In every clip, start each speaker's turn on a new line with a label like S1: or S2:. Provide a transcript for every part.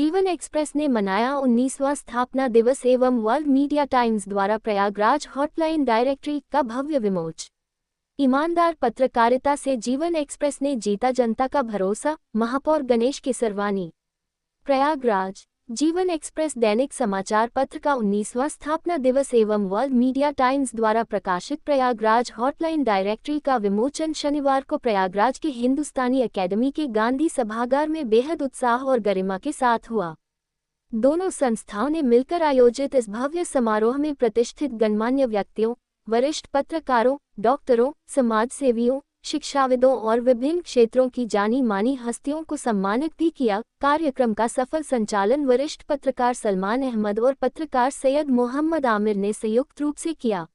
S1: जीवन एक्सप्रेस ने मनाया 19वां स्थापना दिवस एवं वर्ल्ड मीडिया टाइम्स द्वारा प्रयागराज हॉटलाइन डायरेक्टरी का भव्य विमोचन। ईमानदार पत्रकारिता से जीवन एक्सप्रेस ने जीता जनता का भरोसा, महापौर गणेश किसरवानी। प्रयागराज जीवन एक्सप्रेस दैनिक समाचार पत्र का 19वां स्थापना दिवस एवं वर्ल्ड मीडिया टाइम्स द्वारा प्रकाशित प्रयागराज हॉटलाइन डायरेक्टरी का विमोचन शनिवार को प्रयागराज के हिंदुस्तानी अकेडमी के गांधी सभागार में बेहद उत्साह और गरिमा के साथ हुआ। दोनों संस्थाओं ने मिलकर आयोजित इस भव्य समारोह में प्रतिष्ठित गणमान्य व्यक्तियों, वरिष्ठ पत्रकारों, डॉक्टरों, समाजसेवियों, शिक्षाविदों और विभिन्न क्षेत्रों की जानी मानी हस्तियों को सम्मानित भी किया। कार्यक्रम का सफल संचालन वरिष्ठ पत्रकार सलमान अहमद और पत्रकार सैयद मोहम्मद आमिर ने संयुक्त रूप से किया।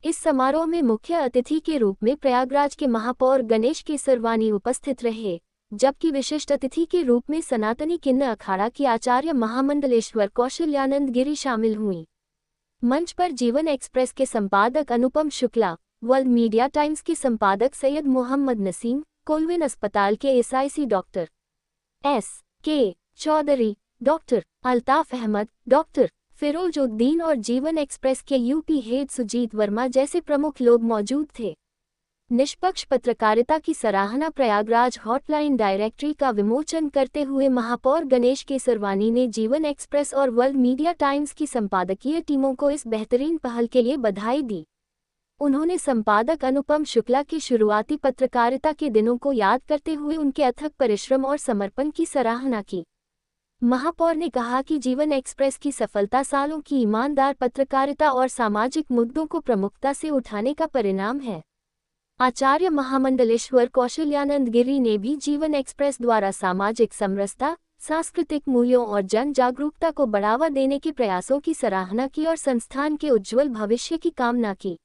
S1: इस समारोह में मुख्य अतिथि के रूप में प्रयागराज के महापौर गणेश किसरवानी उपस्थित रहे, जबकि विशिष्ट अतिथि के रूप में सनातनी किन्न अखाड़ा की आचार्य महामंडलेश्वर कौशल्यानंद गिरी शामिल हुई। मंच पर जीवन एक्सप्रेस के संपादक Anupam Shukla, world media times के संपादक सैयद मोहम्मद नसीम, कोलविन अस्पताल के SIC doctor S.K. Chaudhary, doctor Altaf Ahmed, doctor Firozuddin और जीवन एक्सप्रेस के यूपी हेड सुजीत वर्मा जैसे प्रमुख लोग मौजूद थे। निष्पक्ष पत्रकारिता की सराहना प्रयागराज हॉटलाइन डायरेक्टरी का विमोचन करते हुए महापौर गणेश किसरवानी ने जीवन एक्सप्रेस और वर्ल्ड मीडिया टाइम्स की संपादकीय टीमों को इस बेहतरीन पहल के लिए बधाई दी। उन्होंने संपादक अनुपम शुक्ला की शुरुआती पत्रकारिता के दिनों को याद करते हुए उनके अथक परिश्रम और समर्पण की सराहना की। महापौर ने कहा कि जीवन एक्सप्रेस की सफलता सालों की ईमानदार पत्रकारिता और सामाजिक मुद्दों को प्रमुखता से उठाने का परिणाम है। आचार्य महामंडलेश्वर कौशल्यानंद गिरी ने भी जीवन एक्सप्रेस द्वारा सामाजिक समरसता, सांस्कृतिक मूल्यों और जन जागरूकता को बढ़ावा देने के प्रयासों की सराहना की और संस्थान के उज्ज्वल भविष्य की कामना की।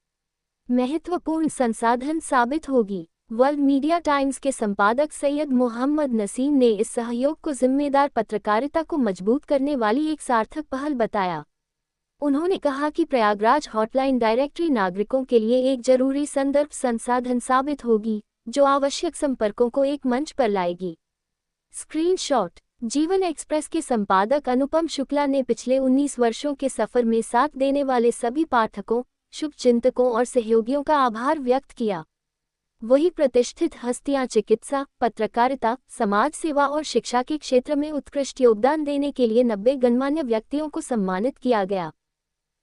S1: महत्वपूर्ण संसाधन साबित होगी। वर्ल्ड मीडिया टाइम्स के संपादक सैयद मोहम्मद नसीम ने इस सहयोग को जिम्मेदार पत्रकारिता को मजबूत करने वाली एक सार्थक पहल बताया। उन्होंने कहा कि प्रयागराज हॉटलाइन डायरेक्टरी नागरिकों के लिए एक जरूरी संदर्भ संसाधन साबित होगी, जो आवश्यक संपर्कों को एक मंच पर लाएगी। स्क्रीनशॉट जीवन एक्सप्रेस के संपादक अनुपम शुक्ला ने पिछले 19 वर्षों के सफर में साथ देने वाले सभी पाठकों, शुभचिंतकों और सहयोगियों का आभार व्यक्त किया। वही प्रतिष्ठित हस्तियां चिकित्सा, पत्रकारिता, समाज सेवा और शिक्षा के क्षेत्र में उत्कृष्ट योगदान देने के लिए 90 गणमान्य व्यक्तियों को सम्मानित किया गया।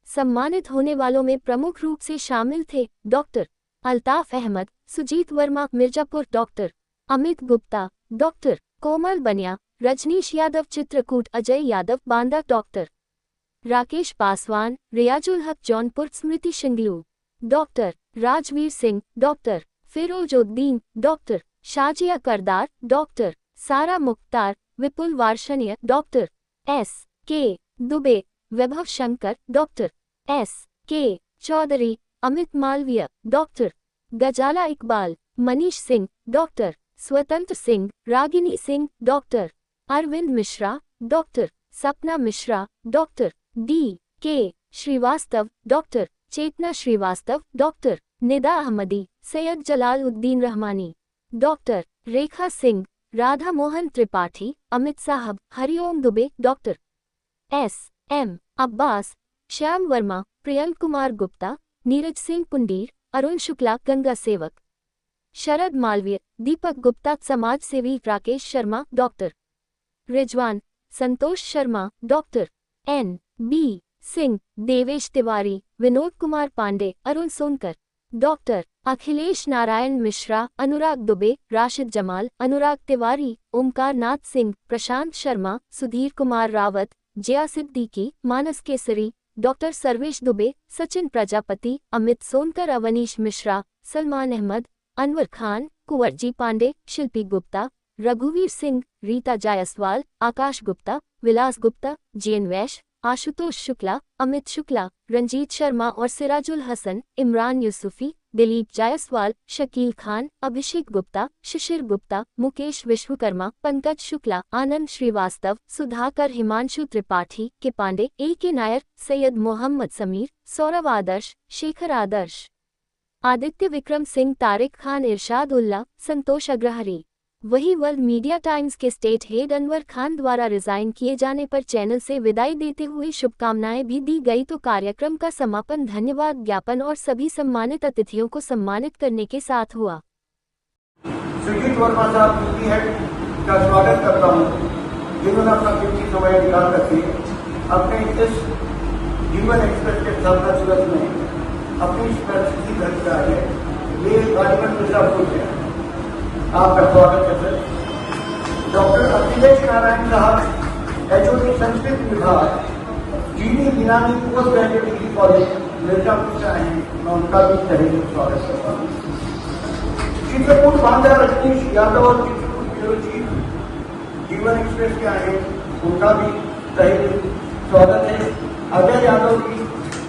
S1: सम्मानित होने वालों में प्रमुख रूप से शामिल थे doctor Altaf Ahmad, Sujit Verma Mirzapur, doctor Amit Gupta, doctor Komal Baniya, Rajneesh Yadav Chitrakoot, Ajay Yadav Banda, doctor Rakesh Paswan, Riyazul Haq Jaunpur, Smriti Shinglu, doctor Rajveer Singh, doctor Firozuddin, doctor Shazia Kardar, doctor Sara Mukhtar, Vipul Varshney, doctor S.K. Dubey, Vaibhav Shankar, doctor S.K. Chaudhary, Amit Malviya, doctor Ghazala Iqbal, Manish Singh, doctor Swatantra Singh, Ragini Singh, doctor Arvind Mishra, doctor Sapna Mishra, doctor D.K. Srivastava, doctor Chetna Srivastava, doctor Nida Ahmadi, Syed Jalaluddin Rahmani, doctor Rekha Singh, Radha Mohan Tripathi, Amit साहब, हरिओम दुबे, डॉक्टर S.M. अब्बास, श्याम वर्मा, प्रियंक कुमार गुप्ता, नीरज सिंह पुंडीर, अरुण शुक्ला, गंगा सेवक, शरद मालवीय, दीपक गुप्ता, समाज सेवी Rakesh Sharma, doctor Rizwan, Santosh Sharma, doctor N.B. Singh, Devesh Tiwari, Vinod Kumar Pandey, Arun Sonkar, doctor Akhilesh Narayan Mishra, Anurag Dubey, Rashid Jamal, Anurag Tiwari, Omkar Nath Singh, प्रशांत शर्मा, सुधीर कुमार रावत, जया सिद्दीकी, मानस केसरी, डॉक्टर सर्वेश दुबे, सचिन प्रजापति, अमित सोनकर, अवनीश मिश्रा, सलमान अहमद, अनवर खान, कुंवरजी पांडे, शिल्पी गुप्ता, रघुवीर सिंह, रीता जायसवाल, आकाश गुप्ता, विलास गुप्ता, जैन वैश्य, आशुतोष शुक्ला, अमित शुक्ला, रंजीत शर्मा और सिराजुल हसन, इमरान यूसुफी, दिलीप जायसवाल, शकील खान, अभिषेक गुप्ता, शिशिर गुप्ता, मुकेश विश्वकर्मा, पंकज शुक्ला, आनंद श्रीवास्तव, सुधाकर, हिमांशु त्रिपाठी, के पांडे, A.K. नायर, सैयद मोहम्मद समीर, सौरव आदर्श, शेखर आदर्श, आदित्य विक्रम सिंह, तारिक खान, इरशाद उल्ला, संतोष अग्रहरी। वहीं वर्ल्ड मीडिया टाइम्स के state head Anwar Khan द्वारा resign किए जाने पर चैनल से विदाई देते हुए शुभकामनाएं भी दी गई तो कार्यक्रम का समापन धन्यवाद ज्ञापन और सभी सम्मानित अतिथियों को सम्मानित करने के साथ हुआ।
S2: सुजीत वर्मा साहब यूपी हेड का स्वागत करता हूँ, जिन्होंने अपना कीमती समय निकाल करके अपने इस जीवन एक्सप्रेस के स्थापना दिवस में अपनी परिस्थिति खरीदा है। ये राजगढ़ मिर्जापुर है, आपका स्वागत है सर। डॉक्टर अखिलेश नारायण साहब एचओडी संस्कृत विभाग जीनी गिनानी post graduate degree college Mirzapur से आए हैं, मैं उनका भी तहे स्वागत करता हूँ। चित्रकूट बांदा रजनीश यादव और चित्रकूट ब्यूरो चीफ जीवन एक्सप्रेस के आए, उनका भी तहे स्वागत है। अजय यादव की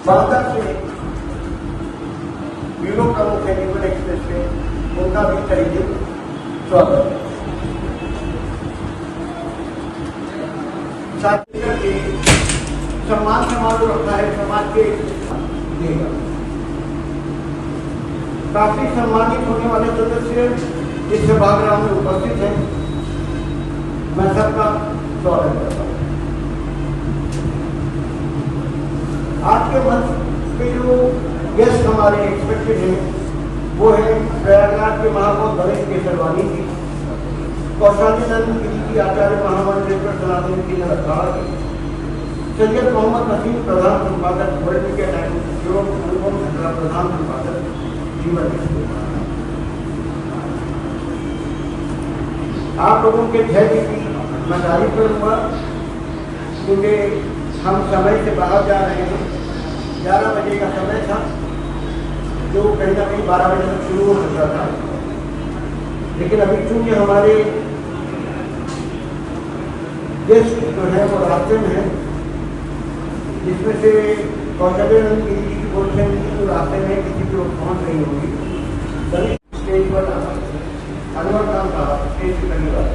S2: बांदा से ब्यूरो प्रमुख है जीवन एक्सप्रेस के, उनका भी तहे स्वागत है। सम्मान समारोह रखा है समाज के देगा। काफी सम्मानित होने वाले सदस्य इस सभागृह में उपस्थित हैं, मैं सबका स्वागत करता हूँ। आज के मंच पे जो गेस्ट हमारे एक्सपेक्टेड हैं वो है प्रयागराज के महापौर गणेश केसरवानी जी, कौशाली नंद गिरी की आचार्य महामंडलेश्वर सनातन की अखाड़ा की, सैयद मोहम्मद नसीम प्रधान संपादक वर्ल्ड मीडिया टाइम्स एवं अनुपम मिश्रा प्रधान संपादक जीवन। आप लोगों के धैर्य की मैं तारीफ करूंगा, क्योंकि हम समय से बाहर जा रहे हैं। 11 बजे का समय था, जो कहीं ना कहीं 12 बजे तक शुरू हो सकता था, लेकिन अभी चूंकि हमारे गेस्ट जो है वो रास्ते में है, जिसमें से कौशल्यानंद गिरी जी की बोलते हैं तो रास्ते में किसी को पहुंच रही होगी, तभी स्टेज पर अनवर खान साहब स्टेज से करने वाले।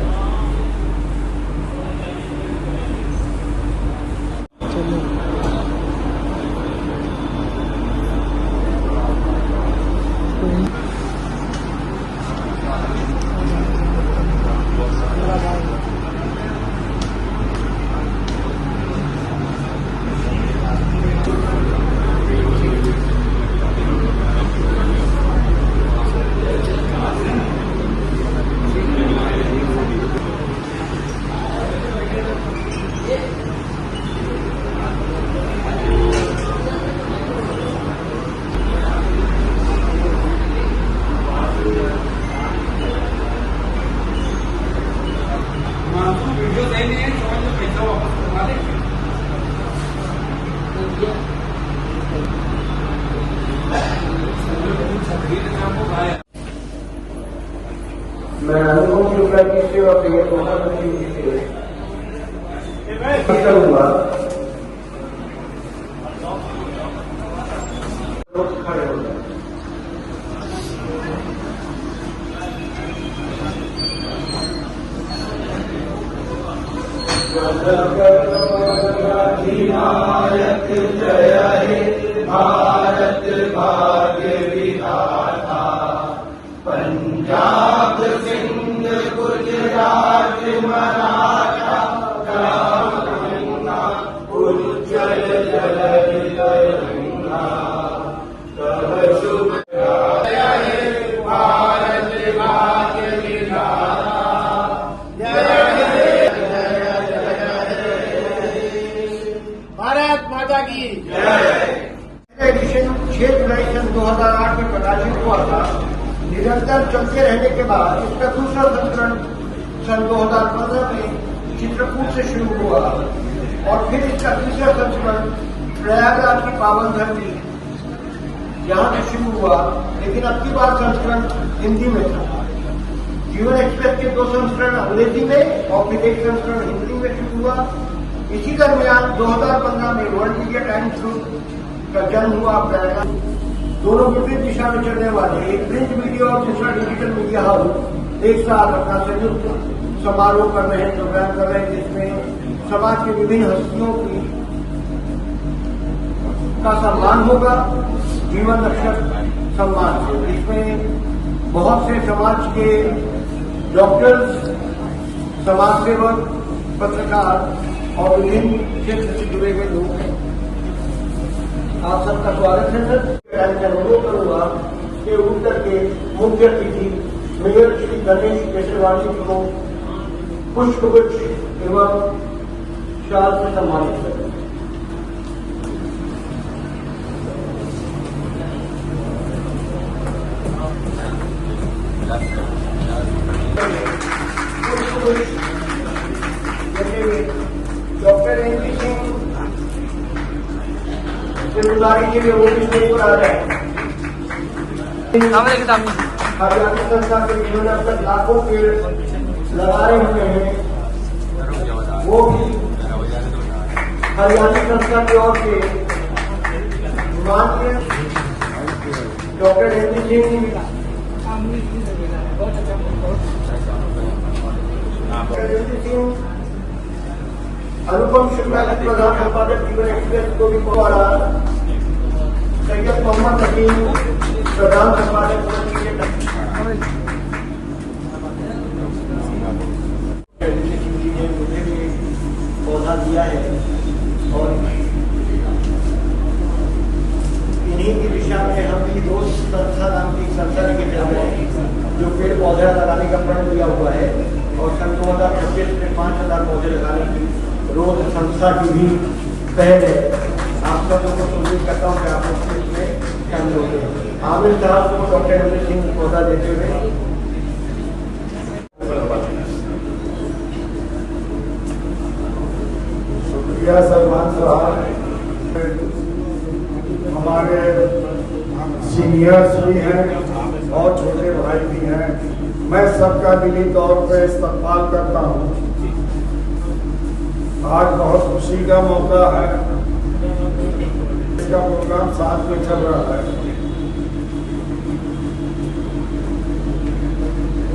S2: मैं अनुभव शुक्ला की सेवा के करूंगा। खड़े हो जाए। जय हे भारत भाग्य विधाता, पंजाब सिंध गुजरात मराठा गंगा उज्जवल जल गंगा तब शुभ। जय हे भारत भाग्य विधाता, भारत माता की एडिशन 6 जुलाई सन 2008 में प्रकाशित हुआ था। निरंतर चलते रहने के बाद इसका दूसरा संस्करण सन 2015 में चित्रकूट से शुरू हुआ और फिर इसका तीसरा संस्करण प्रयागराज की पावन धरती यहाँ से शुरू हुआ, लेकिन अब की बार संस्करण हिंदी में था। जीवन एक्सप्रेस के 2 संस्करण अंग्रेजी में और फिर एक संस्करण हिंदी में शुरू हुआ। इसी दरमियान 2015 में वर्ल्ड मीडिया टाइम्स ग्रुप का जन्म हुआ। प्रयागराज दोनों विपरीत दिशा में चलने वाले एक प्रिंट मीडिया और दूसरा डिजिटल मीडिया हाउस एक साथ अपना संयुक्त समारोह कर रहे हैं, प्रोग्राम कर रहे हैं, जिसमें समाज की विभिन्न हस्तियों की का सम्मान होगा जीवन रक्षक सम्मान से। इसमें बहुत से समाज के डॉक्टर्स, समाज सेवक, पत्रकार और विभिन्न क्षेत्र से जुड़े हुए लोग हैं। आप सबका स्वागत है सर। मैं अनुरोध करूंगा कि उत्तर के मुख्य अतिथि मेयर श्री गणेश केसरवानी जी को पुष्पगुच्छ एवं शाल से सम्मानित करें। डॉक्टर एनपी सिंह जिम्मेदारी के लिए वो भी स्टेज पर आ जाए। हरियाणा संस्था के जिन्होंने अब तक लाखों पेड़ लगा रहे हुए हैं, वो भी हरियाणा संस्था की ओर से माननीय डॉक्टर एनपी सिंह अनुपम शुक्ला जी प्रधान संपादक जीवन एक्सप्रेस को भी द्वारा सैयद मोहम्मद हकीम प्रधान संपादक मुझे भी पौधा दिया है और इन्हीं की दिशा में हम भी दोस्त संस्था नाम की संस्था लेके चल रहे हैं जो पेड़ पौधा लगाने का प्रण लिया हुआ है और सन 2025 में 5000 पौधे लगाने की रोज संस्था की भी पहल है। आप सब लोगों को उम्मीद करता हूँ कि आप इसमें शामिल होंगे। आमिर साहब को डॉक्टर एनपी सिंह पौधा देते हुए
S3: शुक्रिया सलमान साहब, हमारे सीनियर्स भी हैं और छोटे भाई भी हैं। मैं सबका दिली तौर पे इस्तकबाल करता हूँ। आज बहुत खुशी का मौका है, इसका प्रोग्राम साथ में चल रहा है।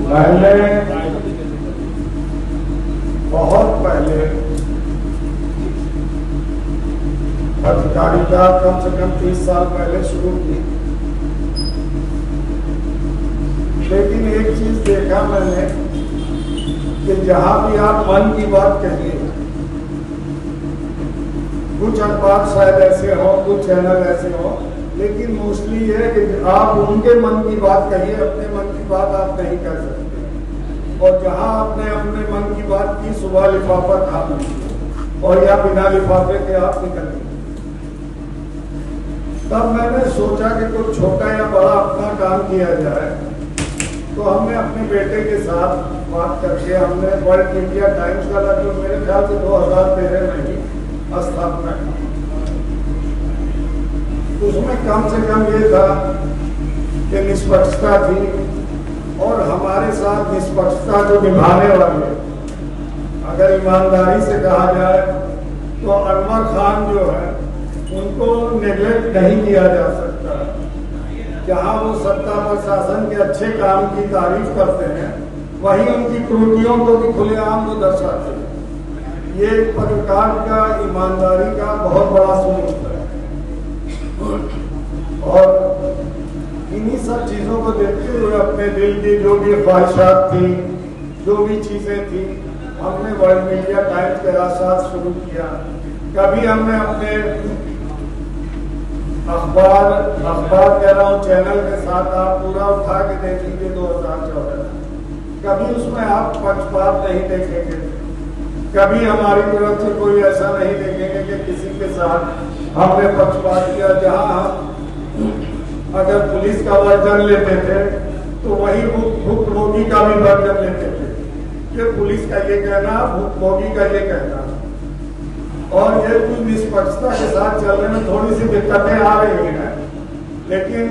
S3: मैंने बहुत पहले पत्रकारिता कम से कम 30 साल पहले शुरू की, लेकिन एक चीज देखा मैंने कि जहां भी आप मन की बात कहिए, कुछ अखबार शायद ऐसे हो, कुछ चैनल ऐसे हो, लेकिन मोस्टली ये है कि आप उनके मन की बात कहिए, अपने मन की बात आप नहीं कह सकते। और जहां आपने अपने मन की बात की, सुबह लिफाफा खा लीजिए और या बिना लिफाफे के आप निकल गए। तब मैंने सोचा कि कुछ छोटा या बड़ा अपना काम किया जाए, तो हमने अपने बेटे के साथ बात करके हमने वर्ल्ड मीडिया टाइम्स का लगभग मेरे ख्याल से 2013 में ही स्थापना की। उसमें कम से कम ये था कि निष्पक्षता थी और हमारे साथ निष्पक्षता जो निभाने वाले, अगर ईमानदारी से कहा जाए तो अनवर खान जो है उनको नेग्लेक्ट नहीं किया जा सकता। जहां वो सत्ता प्रशासन के अच्छे काम की तारीफ करते हैं, वहीं उनकी त्रुटियों को भी खुलेआम वो दर्शाते हैं। ये एक पत्रकार का ईमानदारी का बहुत बड़ा सबूत है। और इन्हीं सब चीजों को देखते हुए अपने दिल की जो भी ख्वाहिशात थी, जो भी चीजें थी, हमने वर्ल्ड मीडिया टाइम्स के साथ शुरू किया। कभी हमने अपने अखबार कह रहा हूँ चैनल के साथ आप पूरा उठा के देख लीजिए 2014, कभी उसमें आप पक्षपात नहीं देखेंगे, कभी हमारी तरफ से कोई ऐसा नहीं देखेंगे कि किसी के साथ हमने पक्षपात किया। जहां हम अगर पुलिस का वर्जन लेते थे तो वही भुक्तभोगी का भी वर्जन लेते थे कि पुलिस का ये कहना, भुक्तभोगी का ये कहना। और ये कुछ निष्पक्षता के साथ चलने में थोड़ी सी दिक्कतें आ रही हैं, लेकिन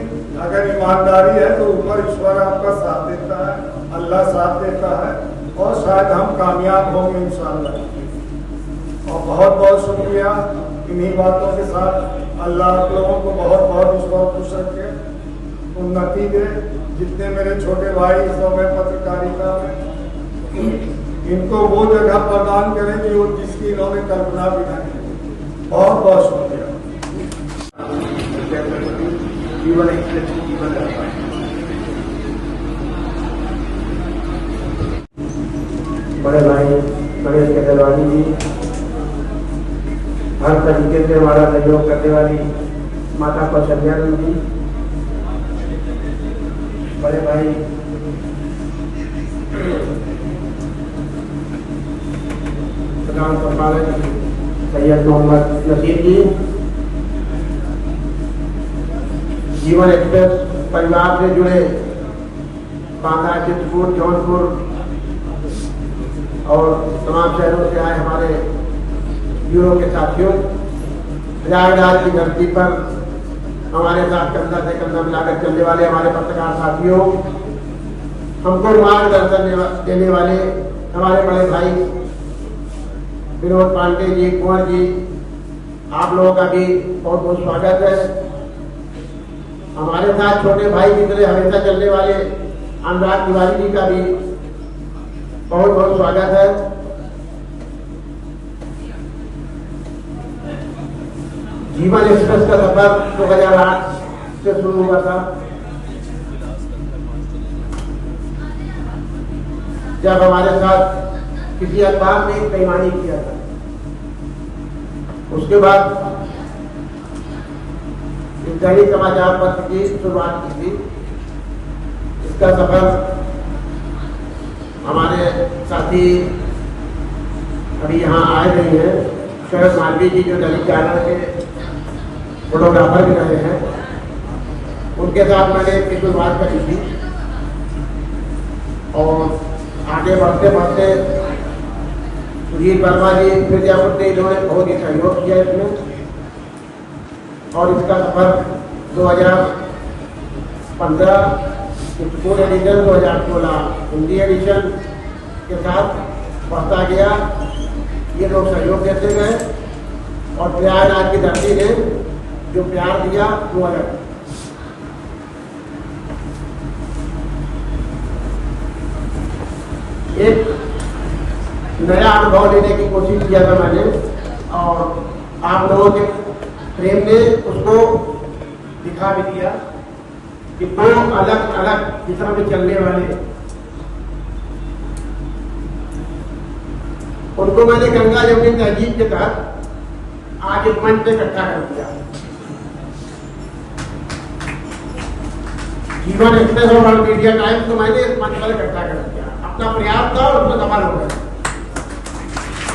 S3: अगर ईमानदारी है तो ऊपर ईश्वर आपका साथ देता है, अल्लाह साथ देता है और शायद हम कामयाब होंगे इंशाअल्लाह। और बहुत बहुत शुक्रिया। इन्हीं बातों के साथ अल्लाह आप लोगों को बहुत बहुत ईश्वर खुश रखे, उन्नति दे। जितने मेरे छोटे भाई इस समय पत्रकारिता में, इनको वो जगह प्रदान करें कि वो जिसकी इन्होंने कल्पना भी नहीं की। बहुत बहुत शुक्रिया।
S2: जीवन एक्सप्रेस जीवन
S4: जी, हर तरीके से हमारा सहयोग करने वाली माता कौशल्यानंद जी, बड़े भाई प्रधान संपादक सैयद मोहम्मद नसीर जी, जीवन एक्सप्रेस परिवार से जुड़े बांदा, चित्रकूट, जौनपुर और तमाम शहरों से आए हमारे ब्यूरो के साथियों, प्रयागराज की धरती पर हमारे साथ कंधा से कंधा मिलाकर चलने वाले हमारे पत्रकार साथियों, हमको मार्गदर्शन देने वाले हमारे बड़े भाई विनोद पांडे जी, कुंवर जी, आप लोगों का भी बहुत बहुत स्वागत है। हमारे साथ छोटे भाई की तरह हमेशा चलने वाले अनुराग तिवारी जी का भी बहुत बहुत स्वागत है। जीवन एक्सप्रेस का सफर 2008 से शुरू हुआ था, जब हमारे साथ किसी अखबार ने बेईमानी किया था। उसके बाद इस दैनिक समाचार पत्र की शुरुआत की थी। इसका सफर हमारे साथी अभी यहाँ आए नहीं हैं, शरद मालवीय जी जो दैनिक जागरण के फोटोग्राफर भी रहे हैं, उनके साथ मैंने इसकी शुरुआत करी थी और आगे बढ़ते बढ़ते सुधीर वर्मा जी, मिर्जापुर, इन्होंने बहुत ही सहयोग किया इसमें और इसका सफर 2015 चित्रकूट एडिशन, 2016 हिंदी एडिशन के साथ बढ़ता गया। ये लोग सहयोग देते गए और प्रयागराज की धरती ने जो प्यार दिया वो अलग। एक नया अनुभव लेने की कोशिश किया था मैंने और आप लोगों के प्रेम ने उसको दिखा भी दिया कि दो अलग अलग दिशा में चलने वाले, उनको मैंने गंगा जमुनी तहजीब के तहत आज एक मंच पे इकट्ठा कर दिया। जीवन एक्सप्रेस और वर्ल्ड मीडिया टाइम्स को मैंने इस मंच पर इकट्ठा कर दिया। अपना प्रयास था और उसमें सफल हो गया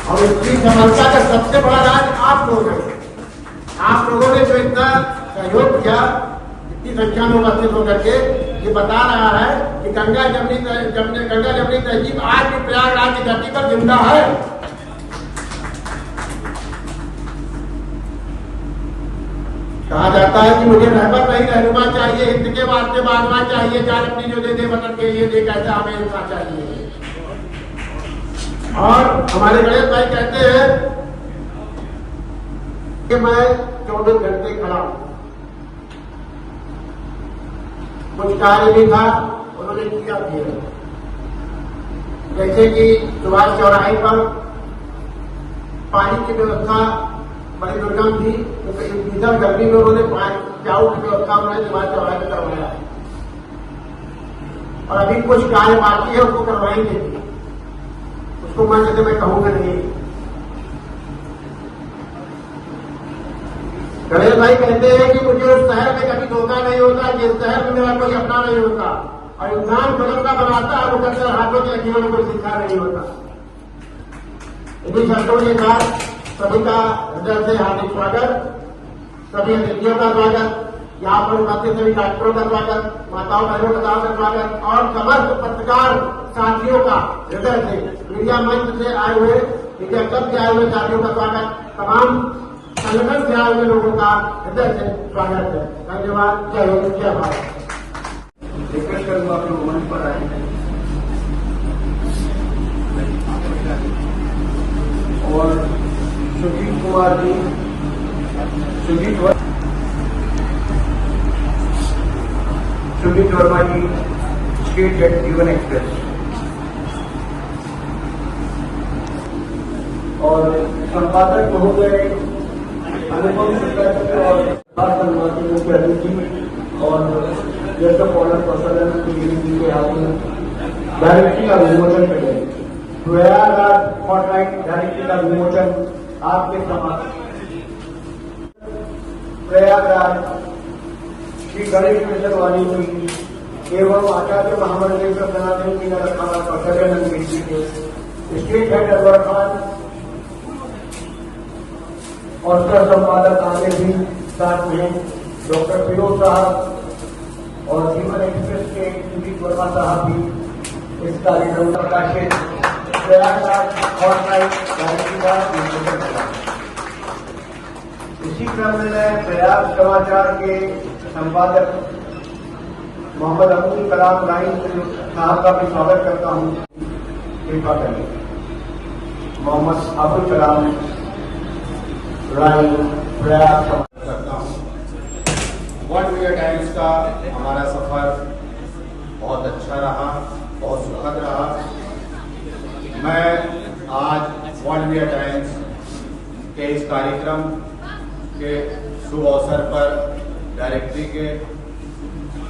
S4: और उसकी सफलता का सबसे बड़ा राज आप लोग हैं। आप लोगों ने जो इतना सहयोग किया, इतनी संख्या में उपस्थित होकर के, ये बता रहा है कि गंगा जमुनी तहजीब आज भी प्रयागराज की धरती पर जिंदा है। कहा जाता है कि मुझे रहमत नहीं रहनुमा चाहिए, हिंद के वास्ते बागवा चाहिए, जान अपनी जो दे दे वतन के लिए दे, कैसा हमें इंसान चाहिए। और हमारे गणेश भाई कहते हैं कि मैं 24 घंटे खड़ा हूं, कुछ कार्य भी था उन्होंने किया भी है। जैसे कि सुभाष चौराहे पर पानी की व्यवस्था बड़ी दुर्गम थी, तो भीषण गर्मी में उन्होंने चाऊ की व्यवस्था उन्होंने सुभाष चौराहे पर करवाया और अभी कुछ कार्य बाकी है, उसको करवाएंगे, उसको मैं कहूंगा नहीं। गणेश भाई कहते हैं कि मुझे उस शहर में कभी धोखा नहीं होता जिस शहर में मेरा कोई अपना नहीं होता और इंसान कदम का बनाता है, वो कदर हाथों के लकीरों में कोई सीखा नहीं होता। इन्हीं शब्दों के साथ सभी का हृदय से हार्दिक स्वागत, सभी अतिथियों का स्वागत, यहाँ पर उपस्थित सभी डॉक्टरों का स्वागत, माताओं बहनों का स्वागत और समस्त पत्रकार साथियों का हृदय से, मीडिया मंच से आए हुए, मीडिया क्लब से आए हुए साथियों का स्वागत, तमाम संगठन से आए हुए लोगों का हृदय से स्वागत है। धन्यवाद। जय हिंद, जय भारत।
S2: रिक्वेस्ट करूंगा आप लोग मंच पर आए और सुजीत कुमार जी, सुजीत वर्मा जी, स्टेट हेड जीवन एक्सप्रेस, और संपादक महोदय अनुपम शुक्ला और मुख्य अतिथि और गेस्ट ऑफ ऑनर पर्सन के हाथ में डायरेक्टरी का विमोचन करेंगे। प्रयागराज हॉटलाइन डायरेक्टरी का विमोचन आपके समक्ष प्रयागराज श्री गणेश मिशन वाली जी एवं आचार्य महामंडलेश्वर सनातन की नरखाना कौशल्यानंद मिश्री के स्टेट हेड अनवर खान और सह संपादक आगे भी साथ में डॉक्टर फिरोज साहब और जीवन एक्सप्रेस के सुजीत वर्मा साहब भी इस कार्यक्रम का प्रकाशित प्रयागराज हॉटलाइन डायरेक्टरी का विमोचन किया। इसी क्रम में मैं प्रयाग समाचार के संपादक मोहम्मद अब्दुल कलाम राइन साहब का भी स्वागत करता हूँ। कृपा करें मोहम्मद अब्दुल कलाम राइन प्रयाग समाचार
S5: करता हूँ। वर्ल्ड मीडिया टाइम्स का हमारा सफर बहुत अच्छा रहा, बहुत सुखद रहा। मैं आज वर्ल्ड मीडिया टाइम्स के इस कार्यक्रम के शुभ अवसर पर डायरेक्टरी के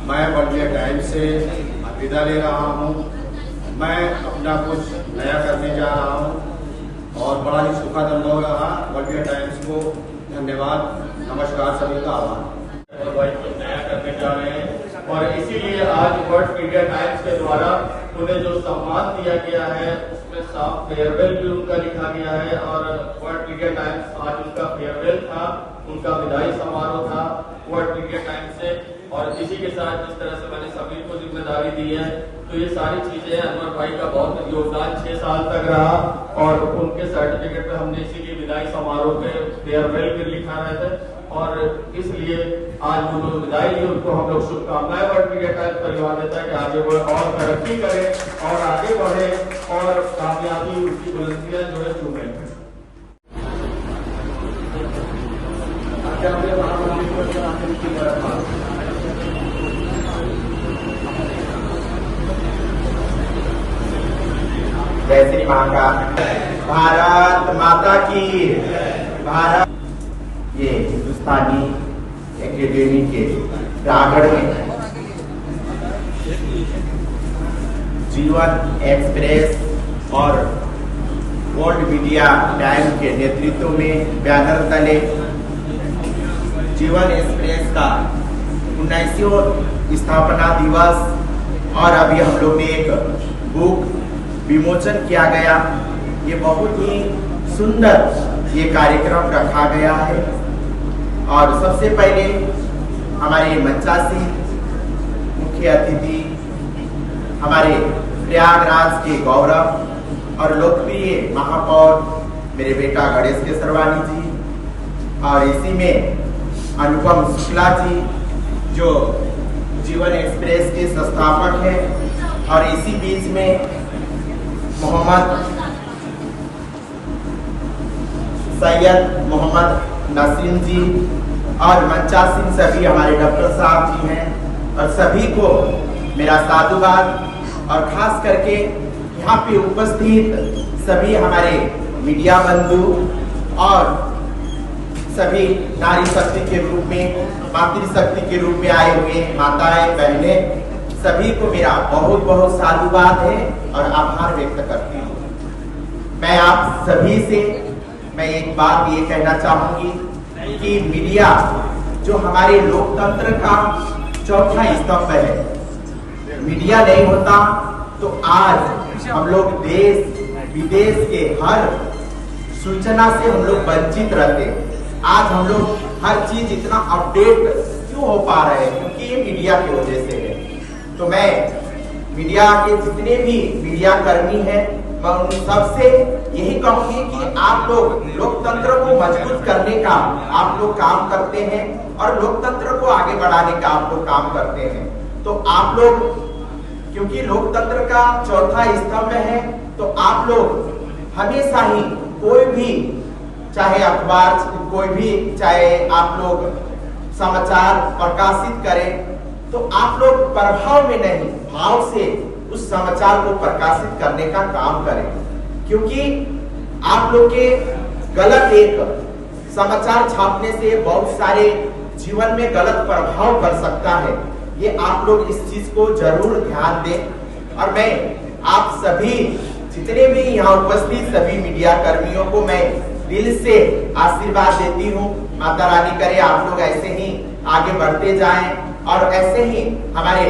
S5: मैं वर्ल्ड मीडिया टाइम्स से विदा ले रहा हूँ। मैं अपना कुछ नया करने जा रहा हूँ और बड़ा ही सुखद अनुभव रहा। वर्ल्ड मीडिया टाइम्स को धन्यवाद, नमस्कार, सभी का आभार। कुछ नया करने जा रहे हैं और इसीलिए आज वर्ल्ड मीडिया टाइम्स के द्वारा उन्हें जो सम्मान दिया गया है उसमें साफ फेयरवेल भी उनका लिखा गया है और वर्ल्ड मीडिया टाइम्स आज उनका फेयरवेल था, उनका विदाई समारोह था वर्ल्ड मीडिया टाइम्स से। और इसी के साथ जिस तरह से मैंने सभी को जिम्मेदारी दी है तो ये सारी चीजें अनवर भाई का बहुत योगदान 6 साल तक रहा और उनके सर्टिफिकेट पे हमने इसीलिए विदाई समारोह पे फेयरवेल भी लिखा रहे थे और इसलिए आज वो जो विदाई ली उनको हम लोग शुभकामनाएं वर्ल्ड मीडिया टाइम्स परिवार देता है कि आगे वो और तरक्की करे और आगे बढ़े और कामयाबी उसकी बुलंदियां जो है छूने।
S6: जय श्री महाकाल। भारत माता की। भारत ये हिंदुस्तानी एकेडमी के प्रांगण में जीवन एक्सप्रेस और वर्ल्ड मीडिया टाइम के नेतृत्व में बैनर तले जीवन एक्सप्रेस का 19वां स्थापना दिवस और अभी हम लोग ने एक बुक विमोचन किया गया। ये बहुत ही सुंदर ये कार्यक्रम रखा गया है और सबसे पहले हमारे मंचासी मुख्य अतिथि हमारे प्रयागराज के गौरव और लोकप्रिय महापौर मेरे बेटा गणेश के सरवानी जी और इसी में अनुपम शुक्ला जी जो जीवन एक्सप्रेस के संस्थापक हैं और इसी बीच में मोहम्मद सैयद मोहम्मद नसीम जी और मंचासीन सभी हमारे डॉक्टर साहब जी हैं और सभी को मेरा साधुवाद और खास करके यहाँ पे उपस्थित सभी हमारे मीडिया बंधु और सभी नारी शक्ति के रूप में मातृशक्ति के रूप में आए हुए माताएं बहनें सभी को मेरा बहुत बहुत साधुवाद है और आभार व्यक्त करती हूँ। मैं आप सभी से मैं एक बात ये कहना चाहूंगी कि मीडिया जो हमारे लोकतंत्र का चौथा स्तंभ है, मीडिया नहीं होता तो आज हम लोग देश विदेश के हर सूचना से हम लोग वंचित रहते। आज हम लोग हर चीज इतना अपडेट क्यों हो पा रहे हैं? क्योंकि ये मीडिया की वजह से है। तो मैं मीडिया के जितने भी मीडिया कर्मी हैं मैं उन सबसे यही कहूंगी कि आप लोग लोकतंत्र को मजबूत करने का आप लोग काम करते हैं और लोकतंत्र को आगे बढ़ाने का आप लोग काम करते हैं। तो आप लोग क्योंकि लोकतंत्र का चौथा स्तंभ है तो आप लोग हमेशा ही कोई भी चाहे अखबार कोई भी चाहे आप लोग समाचार प्रकाशित करें तो आप लोग प्रभाव में नहीं भाव से उस समाचार को प्रकाशित करने का काम करें, क्योंकि आप लोग के गलत एक समाचार छापने से बहुत सारे जीवन में गलत प्रभाव पड़ सकता है। ये आप लोग इस चीज को जरूर ध्यान दें और मैं आप सभी जितने भी यहाँ उपस्थित सभी मीडिया कर्मियों को मैं दिल से आशीर्वाद देती हूँ। माता रानी करे आप लोग ऐसे ही आगे बढ़ते जाएं और ऐसे ही हमारे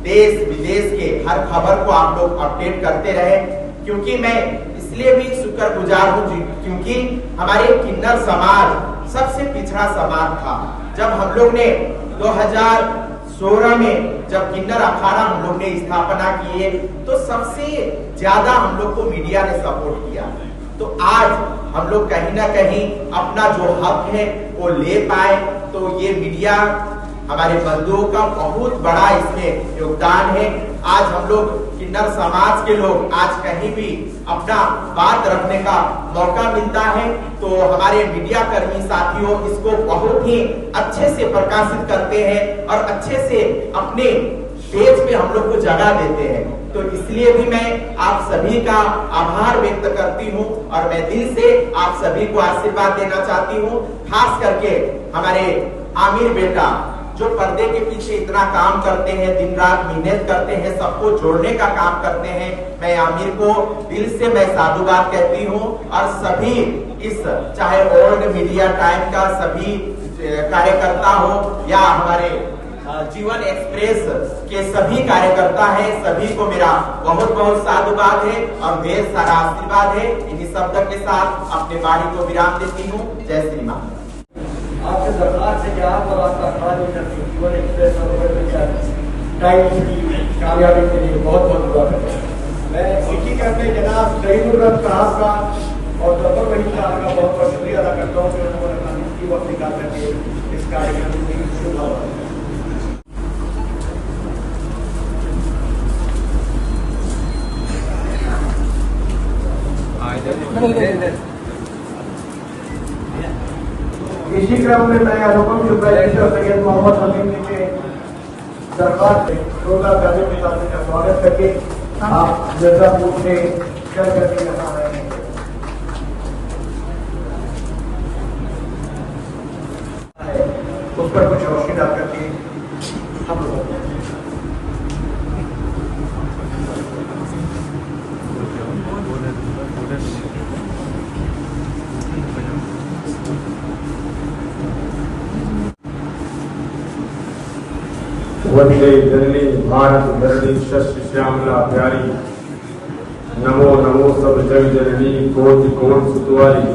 S6: देश विदेश के हर खबर को आप लोग अपडेट करते रहे, क्योंकि मैं इसलिए भी शुक्रगुजार हूँ क्योंकि हमारे किन्नर समाज सबसे पिछड़ा समाज था। जब हम लोग ने 2016 में जब किन्नर अखाड़ा हम लोग ने स्थापना किए तो सबसे ज्यादा हम लोग को मीडिया ने सपोर्ट किया। तो आज हम लोग कहीं ना कहीं अपना जो हक है वो ले पाए, तो ये मीडिया हमारे बंधुओं का बहुत बड़ा इसमें योगदान है। आज हम लोग किन्नर समाज के लोग आज कहीं भी अपना बात रखने का मौका मिलता है तो हमारे मीडिया कर्मी साथियों इसको बहुत ही अच्छे से प्रकाशित करते हैं और अच्छे से अपने पेज पे हम लोग को जगह देते हैं। तो इसलिए भी मैं आप सभी का आभार व्यक्त करती हूँ और मैं दिल से आप सभी को आशीर्वाद देना चाहती हूँ। खास करके हमारे आमिर बेटा जो पर्दे के पीछे इतना काम करते हैं, दिन रात मेहनत करते हैं, सबको जोड़ने का काम करते हैं, मैं आमिर को दिल से मैं साधुवाद कहती हूँ। और सभी इस चाहे ओल्ड मीडिया टाइम का सभी कार्यकर्ता हो या हमारे जीवन एक्सप्रेस के सभी कार्यकर्ता हैं, सभी को मेरा बहुत बहुत साधुवाद है और ढेर सारा आशीर्वाद है। इन्हीं शब्द के साथ अपने वाणी को विराम देती हूँ। जय श्री राम।
S2: आपसे दरखास्त है कि आप और आपका खास जीवन एक्सप्रेस और टाइम्स की कामयाबी के लिए बहुत बहुत दुआ करता हूँ। मैं इसी करके जनाब शहीदुल साहब का और डॉक्टर वहीद साहब का बहुत बहुत शुक्रिया अदा करता हूँ कि उन्होंने अपना कीमती वक्त निकाल करके इस कार्यक्रम की शुरुआत। इसी क्रम में मैं अनुपम सुपरवाइजर सैयद मोहम्मद हमीद जी के दरबार से रोजा गाजी के साथ का स्वागत करके आप मिर्जापुर से चल करके यहाँ आ रहे हैं। उस पर कुछ रोशनी डाल करके हम लोग
S3: वंदे जननी भारत धरणी शस्य श्यामला प्यारी, नमो नमो सब जग जननी कोटि कोट सुतवारी।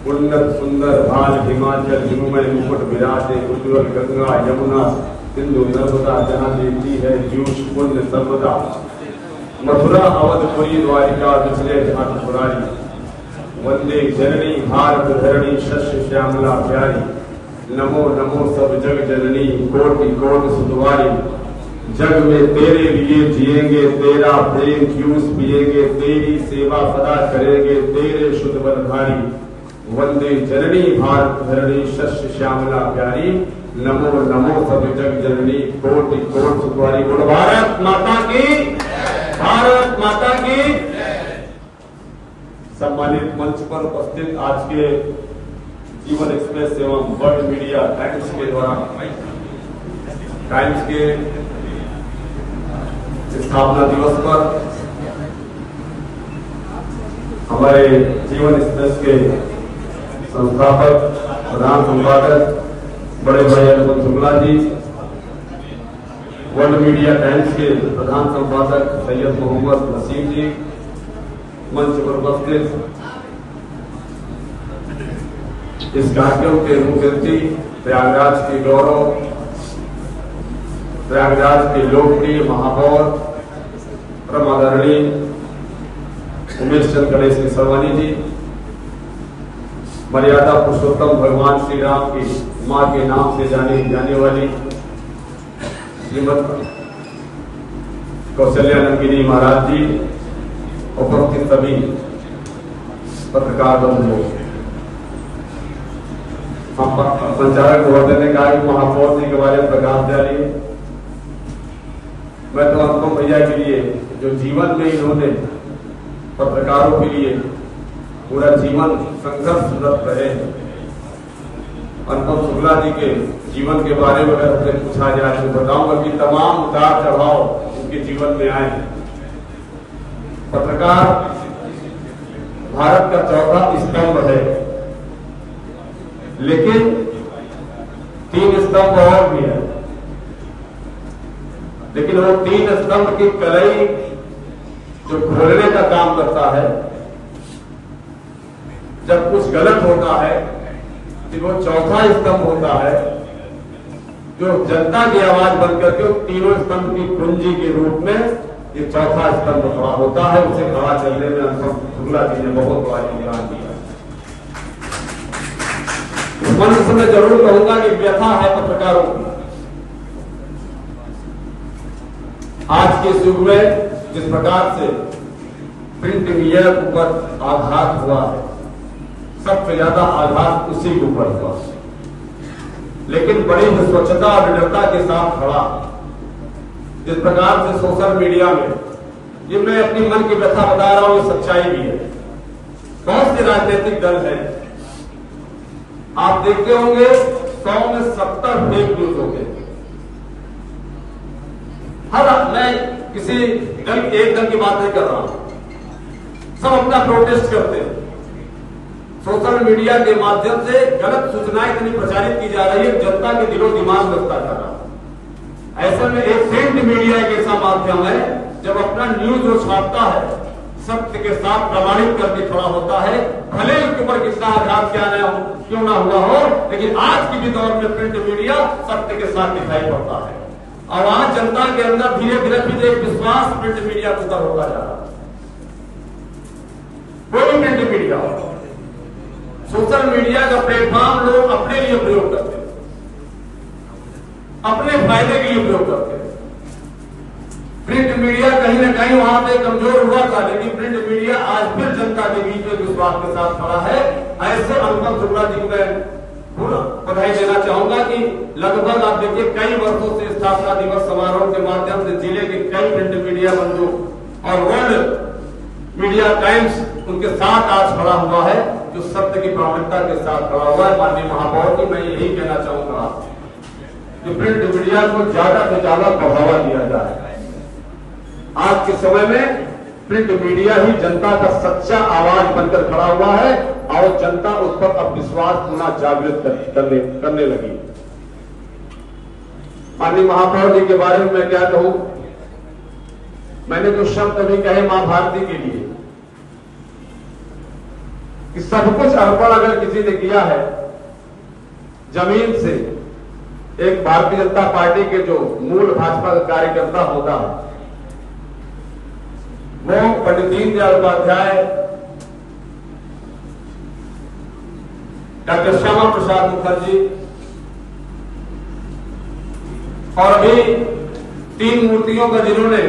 S3: उन्नत सुंदर भाल हिमाचल हिममय मुकुट विराजे, उज्ज्वल गंगा यमुना सिंधु नर्मदा जहाँ देती है जूश पुण्य सर्वदा। मथुरा अवधपुरी द्वारिका बिचले घाट पुरारी, वंदे जननी भारत धरणी शस्य श्यामला प्यारी। नमो नमो सब जग जननी कोटि कोट सुतवारी। जग में तेरे लिए जिएंगे, तेरा प्रेम जूस पिएंगे, तेरी सेवा सदा करेंगे, तेरे शुद्ध बलधारी। वंदे जननी भारत धरणी शस्य श्यामला प्यारी। नमो नमो सब जग जननी कोटि कोट सुतवारी। बोलो भारत माता की, भारत माता की। सम्मानित मंच पर उपस्थित आज के जीवन एक्सप्रेस एवं वर्ल्ड मीडिया टाइम्स के द्वारा टाइम्स के स्थापना दिवस पर हमारे जीवन एक्सप्रेस के संस्थापक प्रधान संपादक बड़े भाई अनुपम Shukla ji, world media times के प्रधान संपादक सैयद मोहम्मद नसीम जी, मंच पर उपस्थित इस कार्यक्रम के मुख्यमंत्री प्रयागराज के गौरव, प्रयागराज के लोकप्रिय महापौर परम आदरणीय उमेश चंद गणेश सर्वानी जी, मर्यादा पुरुषोत्तम भगवान श्री राम की मां के नाम से जानी जाने वाली श्रीमती कौशल्या नंदिनी महाराज जी, उपस्थित सभी पत्रकार बंधुओं, संचालक महोदय ने कहा कि महापौर जी के बारे में प्रकाश डालिए। मैं तो अनुपम भैया के लिए जो जीवन में इन्होंने पत्रकारों के लिए पूरा जीवन संघर्षरत रहे, अनुपम शुक्ला जी के जीवन के बारे में अगर हमसे पूछा जाए तो बताऊंगा कि तमाम उतार चढ़ाव उनके जीवन में आए। पत्रकार भारत का चौथा स्तंभ है, लेकिन 3 स्तंभ और भी है, लेकिन वो 3 स्तंभ की कलई जो खोलने का काम करता है, जब कुछ गलत होता है तो वो चौथा स्तंभ होता है जो जनता की आवाज बनकर के तीनों स्तंभ की कुंजी के रूप में ये चौथा स्तंभ खड़ा होता है। उसे खड़ा चलने में अनुपम शुक्ला जी ने बहुत बड़ा योगदान दिया। इस मंच से मैं जरूर कहूंगा कि व्यथा है पत्रकारों की। आज के युग में जिस प्रकार से प्रिंट मीडिया के ऊपर आघात हुआ है, सबसे ज्यादा आघात उसी के ऊपर हुआ, लेकिन बड़ी स्वच्छता और निडरता के साथ खड़ा। जिस प्रकार से सोशल मीडिया में, ये मैं अपनी मन की व्यथा बता रहा हूं, ये सच्चाई भी है। बहुत से राजनीतिक दल हैं, आप देखते होंगे 100 में 70 फेक न्यूज हो गए। मैं किसी दल, एक दल की बात नहीं कर रहा हूं, सब अपना प्रोटेस्ट करते हैं। सोशल मीडिया के माध्यम से गलत सूचनाएं इतनी प्रचारित की जा रही है, जनता के दिलो दिमाग में उसका कर रहा है। ऐसे में एक प्रिंट मीडिया एक ऐसा माध्यम है जब अपना न्यूज जो छापता है सत्य के साथ प्रमाणित करके खड़ा होता है, भले उसके ऊपर कितना आघात क्यों ना हुआ हो, लेकिन आज की भी दौर में प्रिंट मीडिया सत्य के साथ दिखाई पड़ता है। और आज जनता के अंदर धीरे धीरे फिर एक विश्वास प्रिंट मीडिया के ऊपर होता जा रहा है। कोई प्रिंट मीडिया, सोशल मीडिया का प्लेटफॉर्म लोग अपने लिए प्रयोग करते हैं, अपने फायदे के लिए प्रयोग करते हैं। प्रिंट मीडिया कहीं ना कहीं वहां पे कमजोर हुआ था, लेकिन प्रिंट मीडिया आज फिर जनता के बीच में विश्वास के साथ खड़ा है। ऐसे अनुपम शुक्ला जी को मैं पूरा बधाई देना चाहूंगा कि लगभग आप देखिए कई वर्षों से स्थापना दिवस समारोह के माध्यम से जिले के कई प्रिंट मीडिया बंधु और वर्ल्ड मीडिया टाइम्स उनके साथ आज खड़ा हुआ है, जो सत्य की प्रामाणिकता के साथ खड़ा हुआ है। माननीय महापौर जी, मैं यही कहना चाहूंगा कि प्रिंट मीडिया को ज्यादा से ज्यादा बढ़ावा दिया जाए। आज के समय में प्रिंट मीडिया ही जनता का सच्चा आवाज बनकर खड़ा हुआ है और जनता उस पर अब विश्वास होना जागृत करने लगी। माननीय महापौर जी के बारे में मैं क्या कहूं, मैंने जो शब्द अभी कहे मां भारती के लिए कि सब कुछ अर्पण अगर किसी ने किया है जमीन से, एक भारतीय जनता पार्टी के जो मूल भाजपा का कार्यकर्ता होता है वो पंडित दीनदयाल उपाध्याय, डॉक्टर श्यामा प्रसाद मुखर्जी और अभी 3 मूर्तियों का जिन्होंने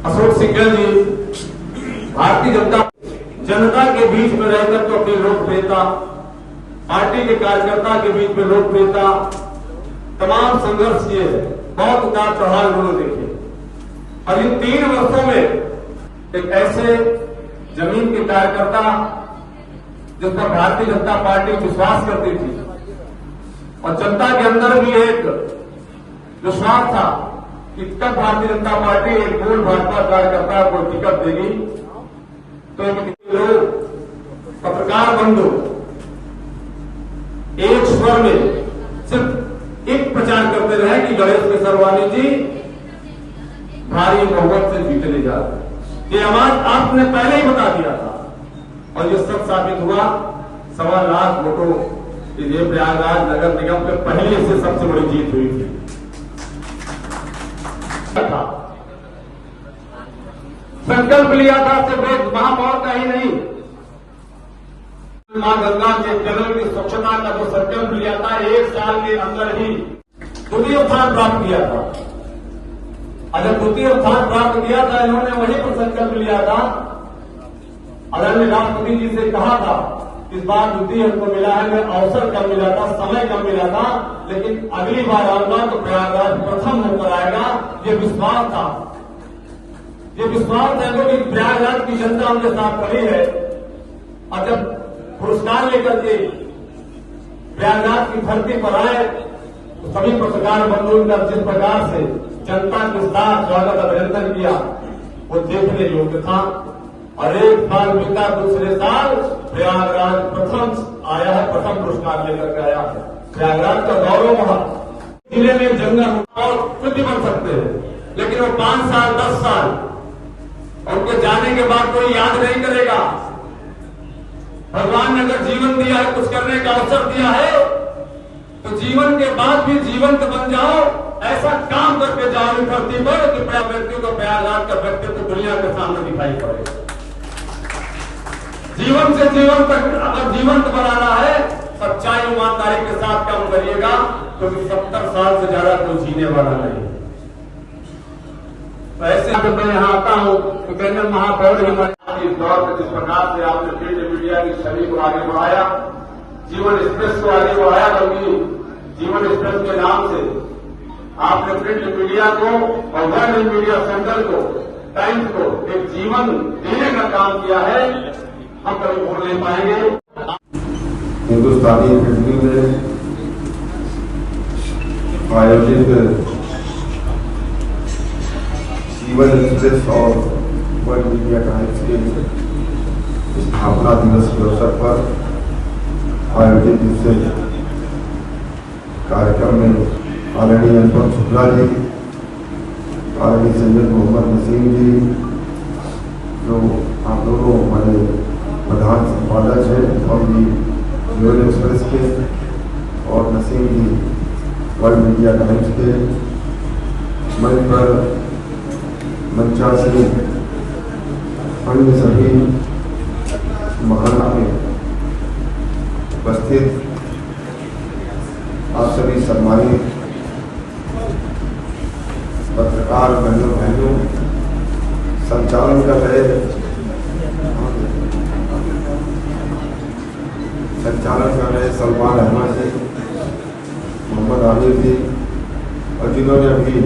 S3: अशोक सिंघल जी, भारतीय जनता के बीच में रहकर तो अपनी लोकप्रियता, पार्टी के कार्यकर्ता के बीच में लोकप्रियता, तमाम संघर्ष किए, बहुत उतार चढ़ाव उन्होंने देखे। और इन 3 वर्षों में एक ऐसे जमीन के कार्यकर्ता जिस पर भारतीय जनता पार्टी विश्वास करती थी और जनता के अंदर भी एक विश्वास था कि तब भारतीय जनता पार्टी एक मूल भाजपा कार्यकर्ता को टिकट देगी, तो लोग पत्रकार बंधु एक स्वर में सिर्फ एक प्रचार करते रहे कि गणेश केसरवानी जी भारी बहुमत से जीतने जा रहे। ये आवाज आपने पहले ही बता दिया था और ये सब साबित हुआ। 1.25 लाख वोटों ये प्रयागराज नगर निगम के पहले से सबसे बड़ी जीत हुई थी। संकल्प लिया था सिर्फ महापौर का ही नहीं, मां गंगा के जल की स्वच्छता का जो संकल्प लिया था 1 साल के अंदर ही द्वितीय स्थान प्राप्त किया था। अगर द्वितीय स्थान प्राप्त किया था, इन्होंने वहीं पर संकल्प लिया था। आदरणीय राष्ट्रपति जी से कहा था इस बार द्वितीय हमको मिला है, मैं अवसर कम मिला था, समय कम मिला था, लेकिन अगली बार आऊंगा तो प्रयागराज प्रथम होकर आएगा। ये विश्वास था, ये विश्वास है कि प्रयागराज की जनता उनके साथ खड़ी है। और जब पुरस्कार लेकर के प्रयागराज की धरती पर आए तो सभी पत्रकार बंधुओं ने जिस प्रकार से जनता के साथ स्वागत अभिनंदन किया, वो देखने योग्य था। और एक साल बीता, दूसरे साल प्रयागराज प्रथम आया है, प्रथम पुरस्कार लेकर के आया है। प्रयागराज का गौरव वहां जिले में जंगल और कृति बन सकते हैं, लेकिन वो 5 साल 10 साल उनको जाने के बाद कोई याद नहीं करेगा। भगवान ने अगर जीवन दिया है, कुछ करने का अवसर दिया है, तो जीवन के बाद भी जीवंत बन जाओ, ऐसा काम करके जाओ इस धरती पर कि व्यक्ति को प्रयागराज का व्यक्तित्व दुनिया के सामने दिखाई पड़े। जीवन से जीवन तक अगर जीवंत बनाना है, सच्चाई ईमानदारी के साथ काम करिएगा, क्योंकि 70 साल से ज्यादा कोई जीने वाला नहीं। तो ऐसे जब मैं यहाँ आता हूँ तो कहने महापौर हमारे इस दौर में जिस प्रकार से आपने प्रिंट मीडिया की छवि को आगे बढ़ाया, जीवन एक्सप्रेस को आगे बढ़ाया, बल्कि जीवन एक्सप्रेस के नाम से आपने प्रिंट मीडिया को और वर्ल्ड मीडिया सेंटर को, टाइम्स को एक जीवन देने का काम किया है, हम कभी भूल नहीं पाएंगे।
S7: हिंदुस्तानी अकेडमी में आयोजित जीवन एक्सप्रेस और वर्ल्ड मीडिया टाइम्स के स्थापना दिवस के अवसर पर आयोजित इस कार्यक्रम में आदरणीय अनुपम शुक्ला जी, आदरणीय सैयद मोहम्मद नसीम जी, जो आप दोनों हमारे प्रधान संपादक हैं, और भी जीवन एक्सप्रेस के, और नसीम जी वर्ल्ड मीडिया टाइम्स के, मंच पर मंचा से अन्य सभी महाना में उपस्थित आप सभी सम्मानित पत्रकार बहनों भाइयों, संचालन कर रहे सलमान अहमद जी, मोहम्मद आमिर जी, और जिन्होंने अभी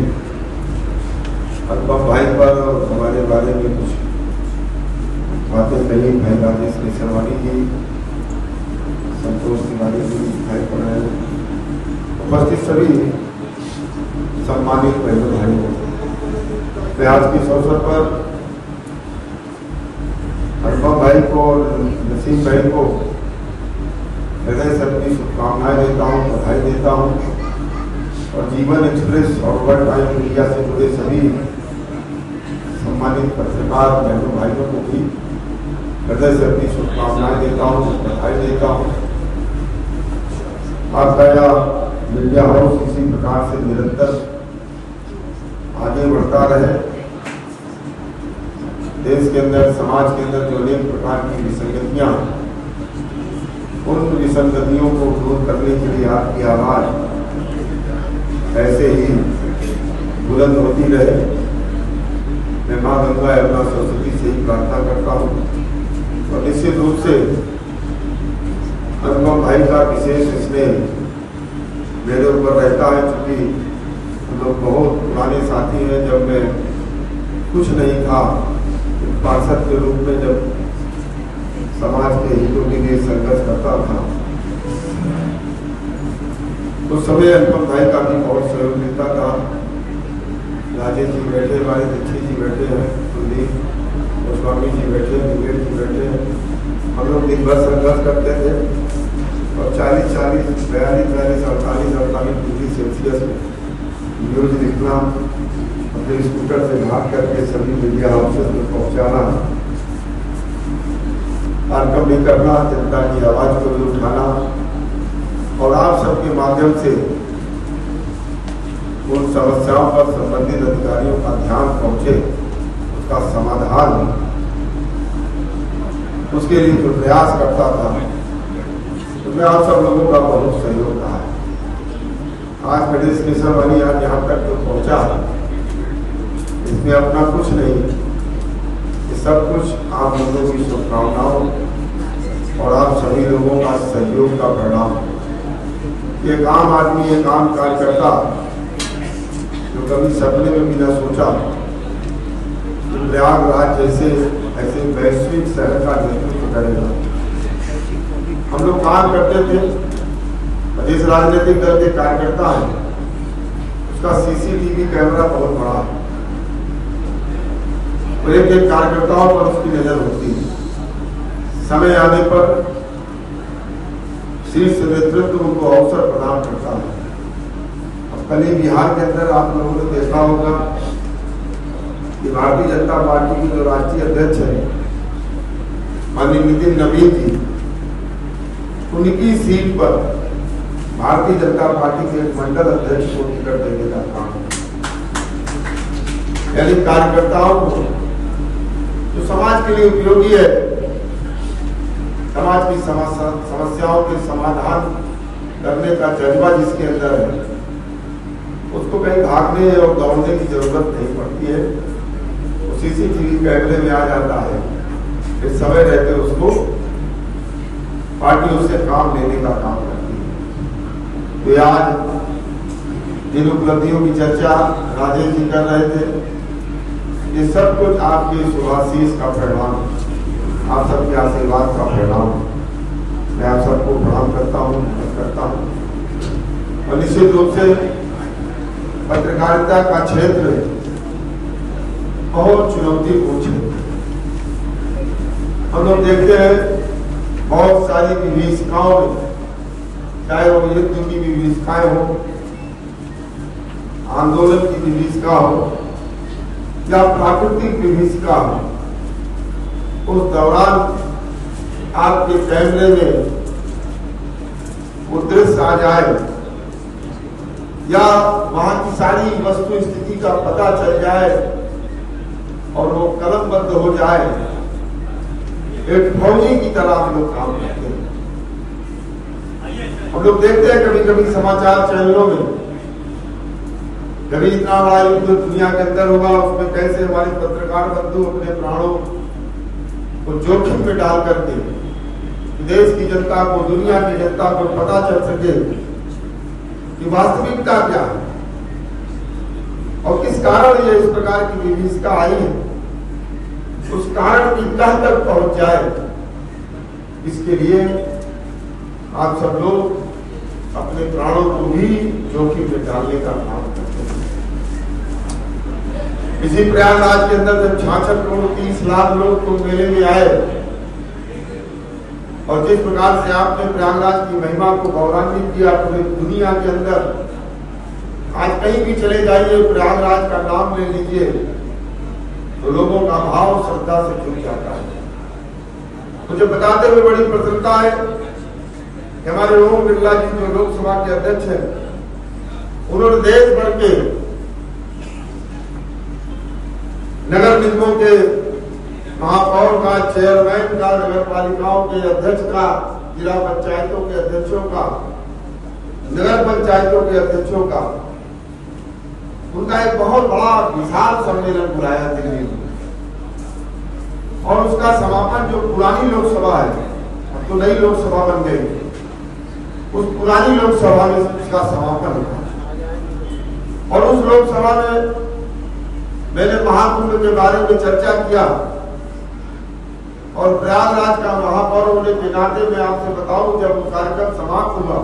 S7: अनुपम भाई पर और हमारे बारे में कुछ बातें कही, भाई राजेश केसरवानी जी, संतोष तिवारी जी, भाई पढ़ाए, उपस्थित सभी सम्मानित बहनों भाइयों, आज के इस अवसर पर अनुपम भाई को और नसीम भाई को हृदय से अपनी शुभकामनाएं देता हूँ, बधाई देता हूँ, और जीवन एक्सप्रेस और वर्ल्ड टाइम मीडिया से जुड़े सभी सम्मानित पत्रकार बहनों भाइयों को भी हृदय से अपनी शुभकामनाएं देता हूँ, बधाई देता हूँ। आपका यह मीडिया हाउस इसी प्रकार से निरंतर आगे बढ़ता रहे, देश के अंदर, समाज के अंदर जो अनेक प्रकार की विसंगतियां, उन विसंगतियों को दूर करने के लिए आपकी आवाज ऐसे ही बुलंद होती रहे। मैं मां गंगा यमुना सरस्वती से ही प्रार्थना करता हूँ, और निश्चित रूप से अनुपम भाई का विशेष स्नेह मेरे ऊपर रहता है, क्योंकि हम लोग बहुत पुराने साथी हैं। जब मैं कुछ नहीं था, पार्षद के रूप में जब समाज के हितों के लिए संघर्ष करता था, उस समय अनुपम भाई का भी बहुत सहयोग मिलता था। राजेश जी बैठे, हमारे दीक्षित जी बैठे हैं, कुलदीप गोस्वामी जी बैठे, विवेक जी बैठे हैं, हम लोग दिन भर संघर्ष करते थे, और 40-40, 42-42, 48-48 डिग्री सेल्सियस में न्यूज लिखना, अपने स्कूटर से भाग करके सभी मीडिया हाउसेस में पहुंचाना, कार्यक्रम भी करना, जनता की आवाज को भी उठाना, और आप सबके माध्यम से उन समस्याओं पर संबंधित अधिकारियों का ध्यान पहुंचे, उसका समाधान, उसके लिए जो प्रयास करता था, उसमें आप सब लोगों का बहुत सहयोग रहा है। आज मेरे केसरवानी आज यहाँ तक जो पहुंचा, इसमें अपना कुछ नहीं, ये सब कुछ आप लोगों की शुभकामनाओं और आप सभी लोगों का सहयोग का परिणाम। एक आम आदमी, एक आम कार्यकर्ता जो कभी सपने में भी न सोचा कि प्रयागराज जैसे ऐसे वैश्विक शहर का नेतृत्व करेगा। हम लोग काम करते थे, जिस राजनीतिक दल के कार्यकर्ता हैं उसका सीसीटीवी कैमरा बहुत बड़ा है, और एक एक कार्यकर्ताओं पर उसकी नजर होती है। समय आने पर शीर्ष नेतृत्व उनको अवसर प्रदान करता है। अब कल ही बिहार के अंदर आप लोगों ने देखा होगा कि भारतीय जनता पार्टी की जो राष्ट्रीय अध्यक्ष है माननीय नितिन नवीन जी, उनकी सीट पर भारतीय जनता पार्टी के एक मंडल अध्यक्ष को टिकट देने का काम, यानी कार्यकर्ताओं को जो समाज के लिए उपयोगी है, समाज की समस्याओं के समाधान करने का जज्बा जिसके अंदर है, उसको कहीं भागने और दौड़ने की जरूरत नहीं पड़ती है। वो सीसीटीवी कैमरे में आ जाता है, इस समय रहते उसको पार्टी उससे काम लेने का काम करती है। तो आज जिन उपलब्धियों की चर्चा राजेश जी कर रहे थे, ये सब कुछ आपके शुभाशीष का परिणाम, आप सबके आशीर्वाद का परिणाम। मैं आप सबको प्रणाम करता हूँ और निश्चित रूप से पत्रकारिता का क्षेत्र बहुत चुनौतीपूर्ण क्षेत्र। हम लोग देखते हैं बहुत सारी विभीषिकाओं में, चाहे वो युद्ध की विभीषिकाएं हो, आंदोलन की विभीषिका हो या प्राकृतिक विभीषिका हो, उस दौरान आपके कैमरे में वो दृश्य आ जाए या वहां की सारी वस्तु स्थिति का पता चल जाए और वो कलमबद्ध हो जाए, एक फौजी की तरह हम लोग काम करते हैं। हम लोग देखते हैं कभी कभी समाचार चैनलों में, कभी इतना बड़ा युद्ध दुनिया के अंदर हुआ, उसमें कैसे हमारे पत्रकार बंधु अपने प्राणों को जोखिम में डाल करके देश की जनता को, दुनिया की जनता को पता चल सके कि वास्तविकता क्या है और किस कारण ये इस प्रकार की विभीषिका आई है, उस कारण की तह तक पहुंच जाए, इसके लिए आप सब लोग अपने प्राणों को भी जोखिम में डालने का काम करते हैं। इसी प्रयागराज के अंदर जब 66 करोड़ 30 लाख लोग तो मेले में आए और जिस प्रकार से आपने प्रयागराज की महिमा को गौरवान्वित किया पूरी दुनिया के अंदर, आज कहीं भी चले जाइए, प्रयागराज का नाम ले लीजिए तो लोगों का भाव श्रद्धा से जुड़ जाता है। मुझे बताते हुए बड़ी प्रसन्नता है कि हमारे ओम बिरला जी जो लोकसभा के अध्यक्ष हैं, उन्होंने देश भर के नगर निगमों के महापौर का, चेयरमैन का, नगर पालिकाओं के अध्यक्ष का, जिला पंचायतों के अध्यक्षों का, नगर पंचायतों के अध्यक्षों का, उनका एक बहुत बड़ा विशाल सम्मेलन बुलाया दिल्ली में और उसका समापन जो पुरानी लोकसभा है, अब तो नई लोकसभा बन गई, उस पुरानी लोकसभा में उसका समापन हुआ और उस लोकसभा में मैंने महाकुंभ के बारे में चर्चा किया और प्रयागराज का महापौर होने के नाते मैं आपसे बताऊं, जब वो कार्यक्रम समाप्त हुआ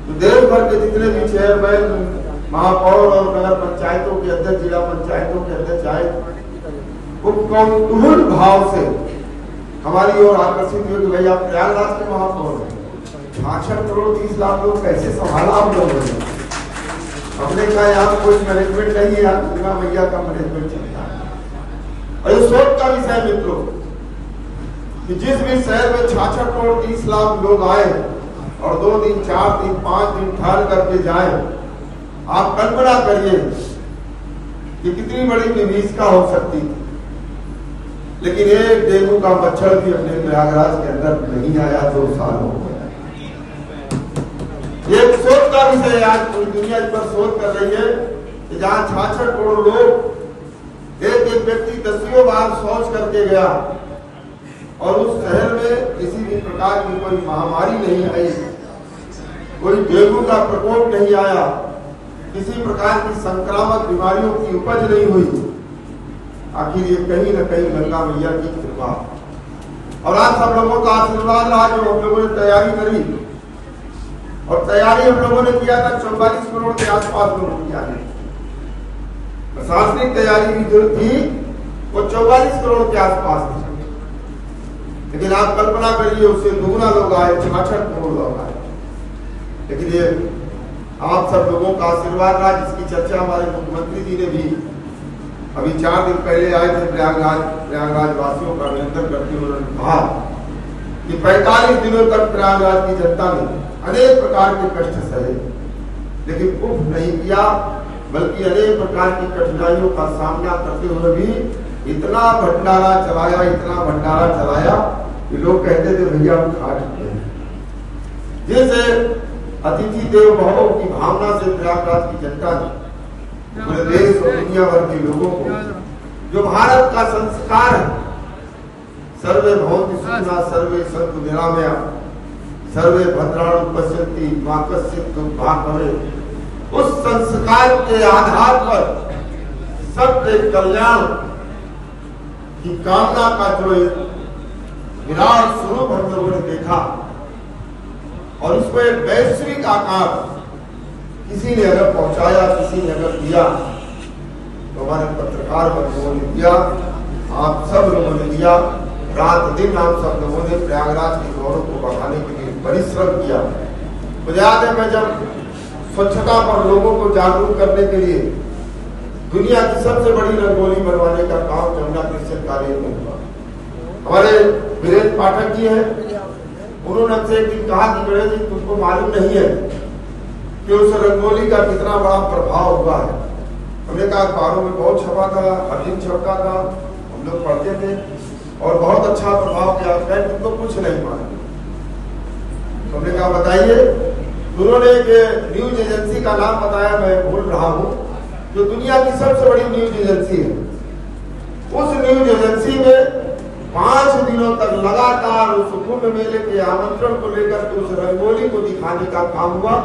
S7: तो देश भर के जितने भी चेयरमैन, महापौर और नगर पंचायतों के अध्यक्ष, जिला पंचायतों के अध्यक्ष आए, वो कौतूहल भाव से हमारी ओर आकर्षित हुए कि भैया प्रयागराज के महापौर 66 करोड़ 30 लाख लोग कैसे संभाला आप लोगों ने। हमने कहा यहाँ कोई मैनेजमेंट नहीं है, दुर्गा मैया का मैनेजमेंट चलता है। और ये सोच का विषय मित्रों कि जिस भी शहर में 66 करोड़ 30 लाख लोग आए और 2 दिन 4 दिन 5 दिन ठहर करके जाए, आप कल्पना करिए कि कितनी बड़ी विभीषिका हो सकती थी। लेकिन एक डेंगू का मच्छर भी अपने प्रयागराज के अंदर नहीं आया, 2 साल हो गए। ये सोच का विषय आज पूरी दुनिया इस पर शोध कर रही है कि जहां 66 करोड़ लोग एक एक व्यक्ति 10 बार शौच करके गया और उस शहर में किसी भी प्रकार की कोई महामारी नहीं आई, कोई डेंगू का प्रकोप नहीं आया, किसी प्रकार की संक्रामक बीमारियों की उपज नहीं हुई। आखिर ये कहीं न कहीं गंगा मैया की कृपा और आज सब लोगों का आशीर्वाद रहा जो हम लोगों ने तैयारी करी और तैयारी हम लोगों ने किया था 44 करोड़ के आसपास लोगों की। प्रशासनिक तैयारी भी जो थी वो 44 करोड़ के आसपास है, लेकिन आप कल्पना करिए उससे दुगना लोग आए, 66 करोड़ लोग आए। लेकिन ये आप सब लोगों का आशीर्वाद रहा, जिसकी चर्चा हमारे मुख्यमंत्री जी ने भी अभी 4 दिन पहले आए थे प्रयागराज वासियों का अभिनंदन करते हुए उन्होंने कहा कि 45 दिनों तक प्रयागराज की जनता ने अनेक प्रकार के कष्ट सहे, लेकिन कुछ नहीं किया, बल्कि अनेक प्रकार की कठिनाइयों का सामना करते हुए भी इतना भंडारा चलाया कि लोग कहते थे भैया हम खा चुके हैं। जैसे अतिथि देव भव की भावना से प्रयागराज की जनता ने पूरे देश और दुनिया भर के लोगों को, जो भारत का संस्कार है, सर्वे भवन्तु सुखिनः सर्वे सन्तु निरामया सर्वे भद्राणि पश्यन्ति मा कश्चित् दुर्भाग् भवेत्, उस संस्कार के आधार पर सबके कल्याण की कामना का जो विराट स्वरूप हम लोगों ने देखा और इसको एक वैश्विक आकार किसी ने अगर पहुंचाया, किसी ने अगर दिया, तो हमारे पत्रकार बंधुओं ने दिया, आप सब लोगों ने दिया। रात दिन आप सब लोगों ने प्रयागराज के गौरव को बढ़ाने के लिए परिश्रम किया। मुझे याद है, मैं जब स्वच्छता पर लोगों को जागरूक करने के लिए दुनिया की सबसे बड़ी रंगोली बनवाने का काम जमुना क्रिश्चियन कॉलेज में हुआ, हमारे वीरेंद्र पाठक जी हैं, उन्होंने हमसे एक दिन कहा कि गणेश जी तुमको मालूम नहीं है कि उस रंगोली का कितना बड़ा प्रभाव हुआ है। हमने कहा अखबारों में बहुत छपा था, हर दिन छपता था, हम लोग पढ़ते थे और बहुत अच्छा प्रभाव किया, तुमको कुछ नहीं मालूम। हमने कहा बताइए। उन्होंने एक न्यूज एजेंसी का नाम बताया, मैं भूल रहा हूँ, जो दुनिया की सबसे बड़ी न्यूज एजेंसी है। उस न्यूज एजेंसी में 5 दिनों तक लगातार उस कुंभ मेले के आमंत्रण को लेकर उस रंगोली को दिखाने का काम हुआ।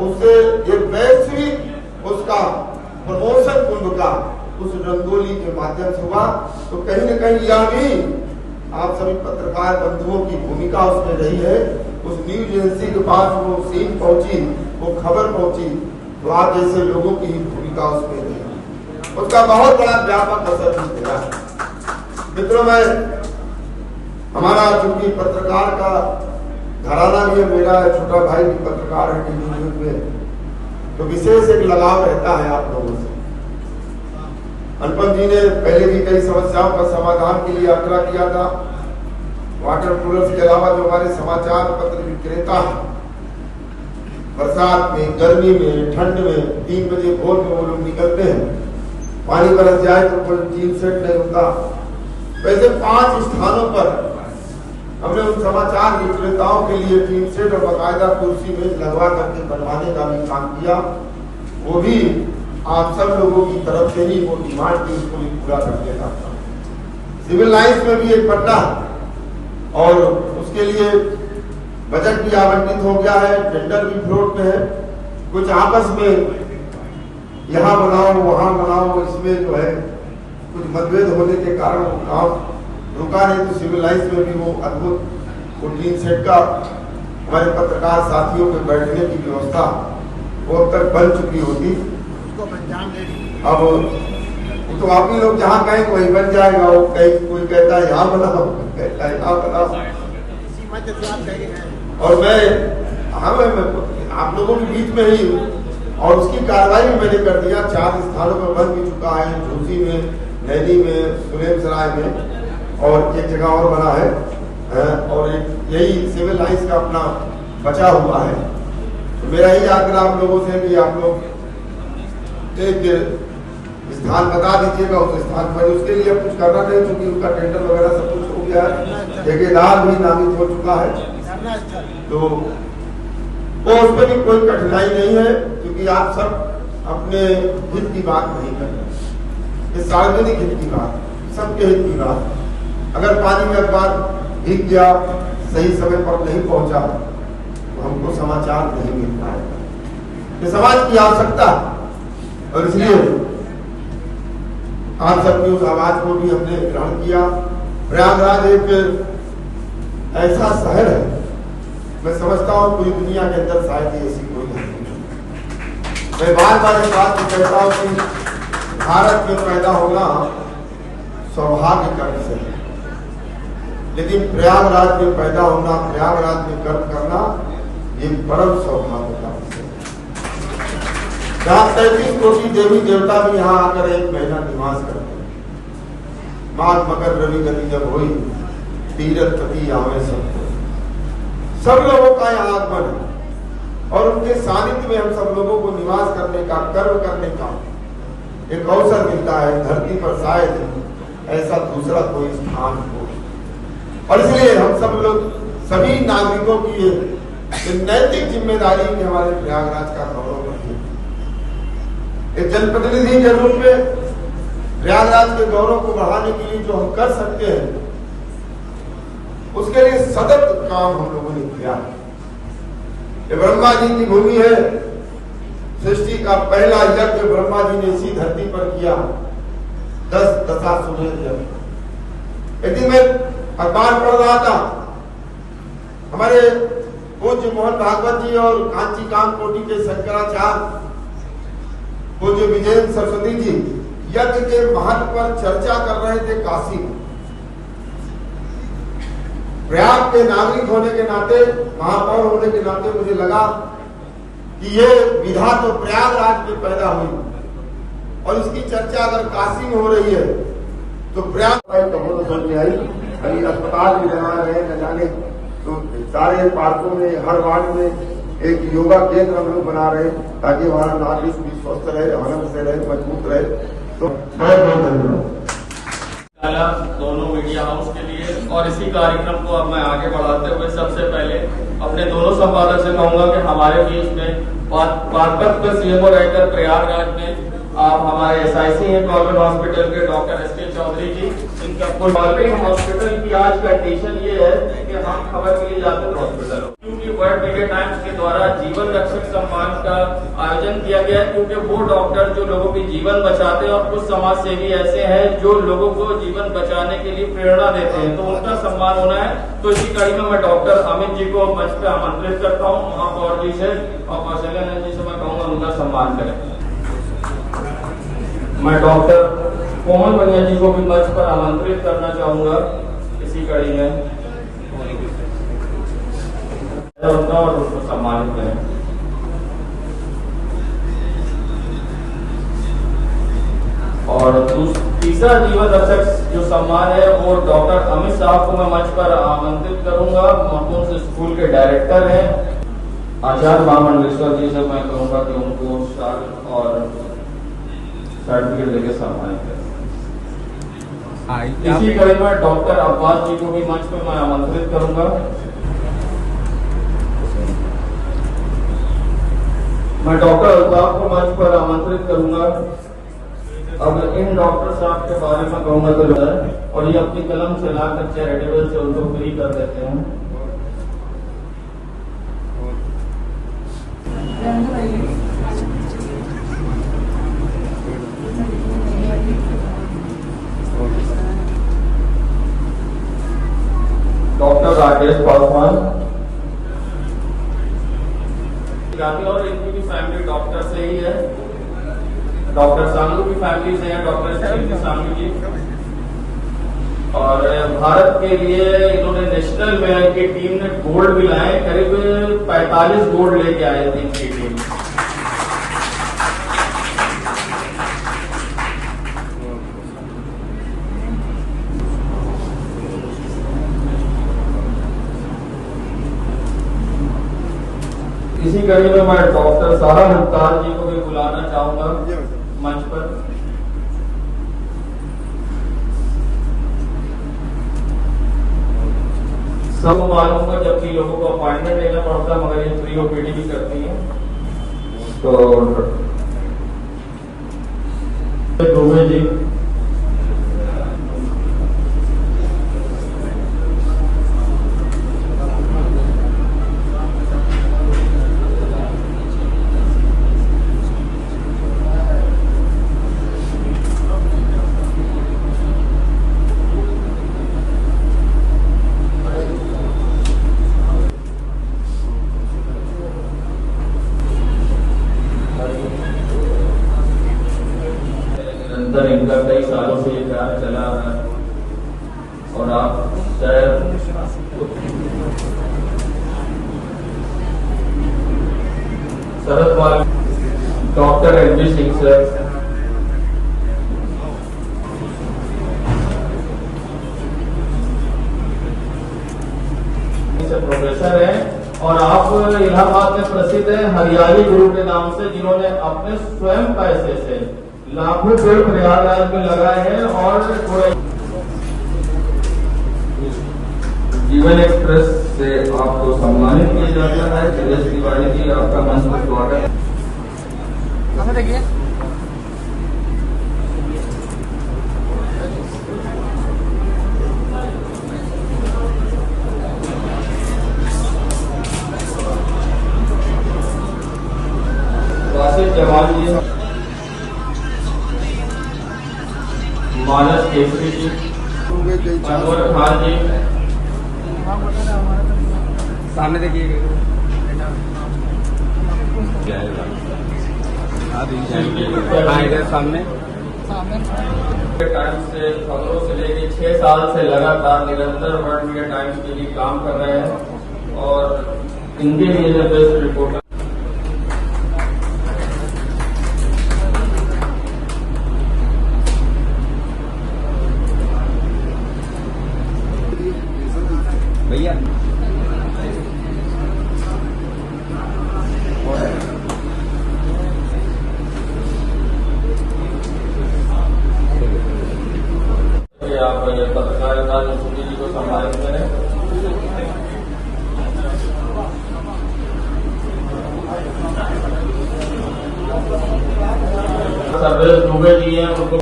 S7: उससे एक वैश्विक उसका प्रमोशन कुंभ का उस रंगोली के माध्यम से हुआ। तो कहीं न कहीं यह भी आप सभी पत्रकार बंधुओं की भूमिका उसमें रही है। उस न्यूज एजेंसी के पास वो सीन पहुंची, वो खबर पहुंची, तो आप जैसे लोगों की ही भूमिका उसमें रही, उसका बहुत बड़ा व्यापक असर भी हुआ। मित्रों, मैं हमारा चूंकि पत्रकार का घराना भी है, मेरा छोटा भाई भी पत्रकार है टीवी न्यूज में, तो विशेष एक लगाव रहता है आप लोगों से। अनुपम जी ने पहले भी कई समस्याओं का समाधान के लिए आग्रह किया था। वाटर कूलर्स के अलावा जो हमारे समाचार पत्र विक्रेता हैं, बरसात में, गर्मी में, ठंड में 3 बजे भोर में वो लोग निकलते हैं, पानी बरस जाए तो कोई टीन सेट नहीं होता। वैसे 5 स्थानों पर हमने उन समाचार विक्रेताओं के लिए टीन सेट और बाकायदा कुर्सी मेज लगवा करके बनवाने का भी काम किया। वो भी आप सब लोगों की तरफ से ही वो डिमांड थी, उसको भी पूरा करके था। सिविल लाइंस में भी एक पट्टा और उसके लिए बजट भी आवंटित हो गया है, टेंडर भी फ्लोट में है। कुछ आपस में यहाँ बनाओ वहां बनाओ, इसमें जो है कुछ मतभेद होने के कारण वो काम रुका नहीं। तो सिविल लाइंस में भी वो अद्भुत वो टीन सेट का हमारे पत्रकार साथियों के बैठने की व्यवस्था वो अब तक बन चुकी होती। अब तो आप ही लोग जहाँ कहें कोई बन जाएगा, वो कहीं कोई कहता है यहाँ बनाओ, कहता है यहाँ बनाओ। और मैं आप लोगों के बीच में ही और उसकी कार्रवाई भी मैंने कर दिया। 4 स्थानों पर बन भी चुका है, झूसी में, नैनी में, सुलेमसराय में और एक जगह और बना है और यही सिविल लाइंस का अपना बचा हुआ है। तो मेरा ही आग्रह आप लोगों से कि आप लोग एक स्थान बता दीजिएगा उस स्थान पर। उसके लिए कुछ करना नहीं, क्योंकि उनका टेंडर वगैरह सब कुछ हो गया है, ठेकेदार भी नामित हो चुका है। तो वो उस पर भी कोई कठिनाई नहीं है, क्योंकि आप सब अपने हित की बात नहीं कर रहे, ये सार्वजनिक हित की बात, सबके हित की बात। अगर पानी में अखबार भीग गया, सही समय पर नहीं पहुंचा, तो हमको समाचार नहीं मिल पाएगा। ये समाज की आवश्यकता है और इसलिए आप सबकी उस आवाज को भी हमने ग्रहण किया। प्रयागराज एक ऐसा शहर है, मैं समझता हूँ पूरी दुनिया के अंदर शायद ऐसी कोई नहीं। मैं बार बार इस बात को कहता हूँ कि भारत में पैदा होना सौभाग्य कर्म से है, लेकिन प्रयागराज में पैदा होना, प्रयागराज में कर्म करना, ये परम सौभाग्य कर्म से है। जहाँ 33 कोटि देवी देवता भी यहाँ आकर 1 महीना निवास करते हैं। माघ मकर रवि गति जब हुई, तीरथ पति आवे सब लोगों का यहाँ आगमन है, और उनके सानिध्य में हम सब लोगों को निवास करने का, कर्म करने का एक अवसर मिलता है। धरती पर शायद ऐसा दूसरा कोई स्थान हो, और इसलिए हम सब लोग, सभी नागरिकों की ये नैतिक जिम्मेदारी कि हमारे प्रयागराज का गौरव बढ़े। एक जनप्रतिनिधि के रूप में प्रयागराज के गौरव को बढ़ाने के लिए जो हम कर सकते हैं, उसके लिए सतत काम हम लोगों ने किया है। ये ब्रह्मा जी की भूमि है, सृष्टि का पहला यज्ञ ब्रह्मा जी ने इसी धरती पर किया, 10 दशाश्वमेध यज्ञ। एक दिन मैं अखबार पढ़ रहा था, हमारे पूज्य मोहन भागवत जी और कांची कामकोटि के शंकराचार्य पूज्य विजय सरस्वती जी यज्ञ के महत्व पर चर्चा कर रहे थे काशी में। प्रयाग के नागरिक होने के नाते, महापौर होने के नाते मुझे लगा कि ये विधा तो प्रयागराज में पैदा हुई, और इसकी चर्चा अगर काशी में हो रही है तो प्रयाग तो समझ में आई। अभी अस्पताल भी बना रहे न जाने, तो सारे पार्कों में, हर वार्ड में एक योगा केंद्र हम लोग बना रहे, ताकि हमारा नागरिक भी स्वस्थ रहे, आनंद से रहे, मजबूत रहे। तो बहुत बहुत धन्यवाद
S8: दोनों मीडिया हाउस के लिए। और इसी कार्यक्रम को अब मैं आगे बढ़ाते हुए सबसे पहले अपने दोनों संपादक से कहूंगा कि हमारे बीच में बागपत का सीएमओ रहकर प्रयागराज में आप हमारे SIC हैं गवर्नमेंट हॉस्पिटल के डॉक्टर SK चौधरी जी। इनका गवर्नमेंट हॉस्पिटल की आज कंडीशन ये है कि हम खबर के लिए जाते हैं हॉस्पिटल, क्योंकि वर्ल्ड मीडिया टाइम्स के द्वारा जीवन रक्षक सम्मान का आयोजन किया गया है, क्योंकि वो डॉक्टर जो लोगों की जीवन बचाते हैं, और कुछ समाज सेवी ऐसे हैं जो लोगों को जीवन बचाने के लिए प्रेरणा देते हैं, तो उनका सम्मान होना है। तो इसी कड़ी में मैं डॉक्टर अमित जी को मंच पे आमंत्रित करता हूँ, महापौर जी से और कौशल्या जी से मैं कहूँगा उनका सम्मान करें। मैं डॉक्टर कोमल बनिया जी को भी मंच पर आमंत्रित करना चाहूंगा इसी कड़ी में, और उसको सम्मानित करें। और तीसरा जीवन रक्षक जो सम्मान है वो डॉक्टर अमित साहब को मैं मंच पर आमंत्रित करूंगा। महत्वपूर्ण स्कूल के डायरेक्टर हैं, आचार्य महामंडलेश्वर जी से मैं कहूंगा कि उनको शाल और सर्टिफिकेट देकर सम्मानित करें। इसी कड़ी में डॉक्टर अब्बास जी को भी मंच पर मैं आमंत्रित करूंगा। मैं डॉक्टर अल्ताफ को मंच पर आमंत्रित करूंगा। अब इन डॉक्टर साहब के बारे में कहूंगा तो जो है, और ये अपनी कलम से लाकर चैरिटेबल से उनको फ्री कर देते हैं। डॉक्टर राकेश पासवान, और इनकी भी फैमिली डॉक्टर से ही है। डॉक्टर सांगू की फैमिली से है, डॉक्टर सांगू जी। और भारत के लिए इन्होंने नेशनल में की टीम ने गोल्ड भी लाए, करीब 45 गोल्ड लेके आए थे इनकी टीम। इसी कड़ी में मैं डॉक्टर सारा मुख्तार जी को भी बुलाना चाहूंगा मंच पर। सब मालूम होगा जबकि लोगों को अपॉइंटमेंट लेना पड़ता, मगर ये फ्री OPD भी करती है। तो दुबे जी, निरंतर इनका कई सालों से ये कार्य चला आ रहा है और आप शायद Sharad Pal doctor LV Singh sir, professor हैं और आप इलाहाबाद में प्रसिद्ध हैं हरियाली गुरु के नाम से, जिन्होंने अपने स्वयं पैसे से लाखों पेड़ प्रयागराज में लगाए हैं। और जीवन एक्सप्रेस से आपको सम्मानित किया जाता है। सुरेश तिवारी जी, आपका मंच पर स्वागत है। देखिए जवान जी, मानस केसरी जी, अनवर खान जी, सामने देखिए सामने टाइम्स से खबरों से लेकर 6 साल से लगातार निरंतर वर्ल्ड मीडिया टाइम्स के लिए काम कर रहे हैं और इनके लिए बेस्ट रिपोर्टर भैया आप पत्रकारिता जी को सम्मानित करें। सर्वेश दुबे जी हैं, उनको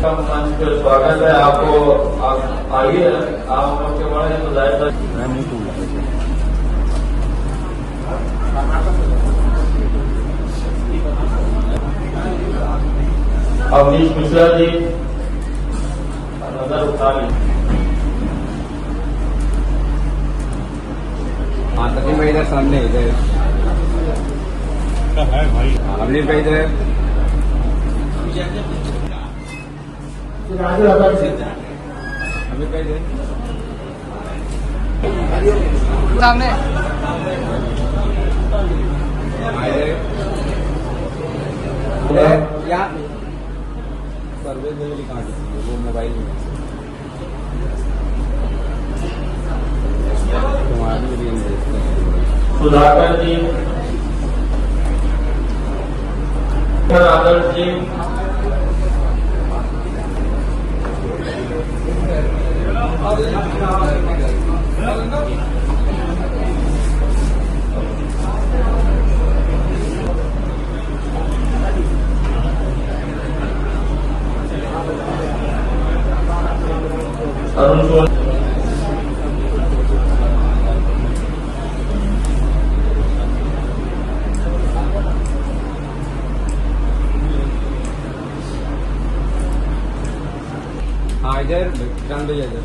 S8: मंच पे स्वागत है। आपको आप आइए, आप लोग के बड़े तो जाहिर अवनीश मिश्रा जी नजर उठा ली। हाँ सचिन भाई इधर सामने इधर है भाई, अवनीश भाई इधर सामने या सर्वे में लिखा वो मोबाइल में सुधाकर जी, आदर्श जी, अरुण सोल, हाँ इधर ध्यान दीजिए इधर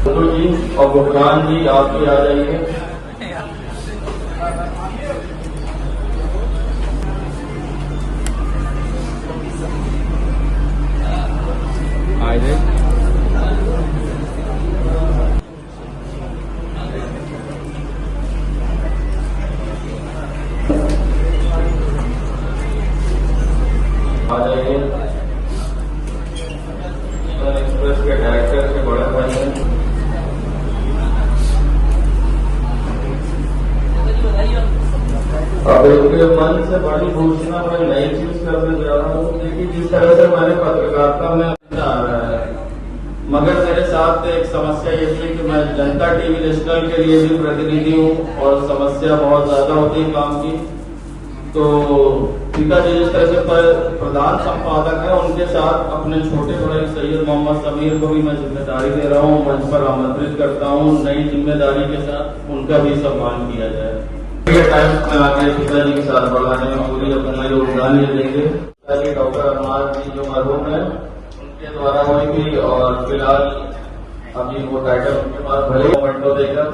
S8: बगल जी और भुगतान जी, आप भी आ जाइए। आ जाइए। एक्सप्रेस के डायरेक्टर के बड़े भाई हैं। अब एक मन से बड़ी घोषणा मैं नई चीज करने जा रहा हूँ। देखिए जिस तरह से मैंने पत्रकारिता में आ रहा है, मगर मेरे साथ एक समस्या ये थी कि मैं जनता टीवी नेशनल के लिए भी प्रतिनिधि हूँ और समस्या बहुत ज्यादा होती है काम की। तो ठीक है, जिस तरह से प्रधान संपादक है, उनके साथ अपने छोटे बड़े सैयद मोहम्मद समीर को भी मैं जिम्मेदारी दे रहा हूँ, मंच पर आमंत्रित करता हूँ। नई जिम्मेदारी के साथ उनका भी सम्मान किया जाए। टाइम्स में आगे पिताजी के साथ बढ़ाने में पूरी अपना योगदान ये देंगे। डॉक्टर अरमान जी जो मरहूम है उनके द्वारा होगी, और फिलहाल अभी वो टाइटल उनके पास भले ही मोमेंटो देकर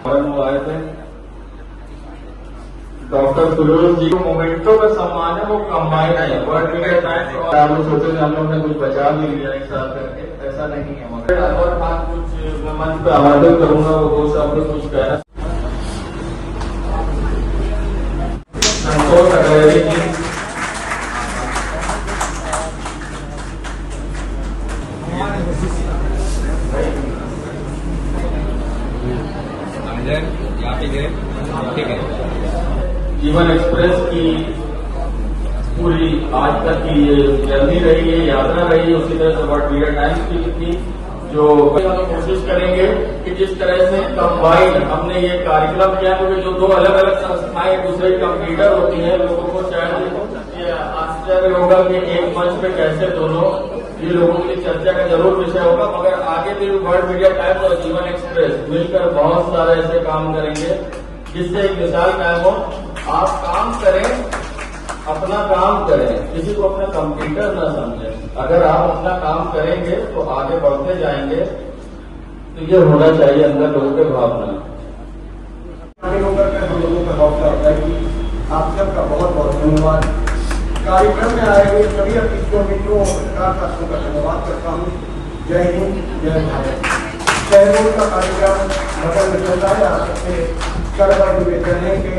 S8: वो आए थे। डॉक्टर फिरोज जी को मोमेंटो का सम्मान है, वो कंबाइन है। वर्ल्ड मीडिया टाइम्स और सोचे हम लोग ने कुछ बचा भी लिया एक साथ करके, ऐसा नहीं है। मगर और हाँ कुछ मैं मंच पे आमंत्रित करूंगा, वो सब कुछ कहना। संतोष अग्रवाल जी, जीवन एक्सप्रेस की पूरी आज तक की ये जर्नी रही है, यात्रा रही है, उसी तरह से वर्ल्ड मीडिया टाइम्स की थी, जो कोशिश करेंगे कि जिस तरह से कंबाइन हमने ये कार्यक्रम किया, क्योंकि जो दो अलग अलग संस्थाएं एक दूसरे की कंप्यूटर होती हैं, लोगों को शायद आश्चर्य होगा कि एक मंच पे कैसे दोनों, ये लोगों के लिए चर्चा का जरूर विषय होगा। मगर आगे भी वर्ल्ड मीडिया टाइम्स और जीवन एक्सप्रेस मिलकर बहुत सारे ऐसे काम करेंगे जिससे एक मिसाल कायम हो। आप काम करें, अपना काम करें, किसी को अपना कंप्यूटर न समझें। अगर आप अपना काम करेंगे तो आगे बढ़ते जाएंगे। तो ये होना चाहिए अंदर लोगों के भावना।
S2: हम लोगों का हौसला होता है कि आप सबका बहुत बहुत धन्यवाद। कार्यक्रम में आए हुए सभी अतिथियों मित्रों और सरकार साथियों का धन्यवाद करता हूँ। जय हिंद, जय भारत। शहरों का कार्यक्रम मतलब चलता है, आप सबसे सर्व निवेदन है कि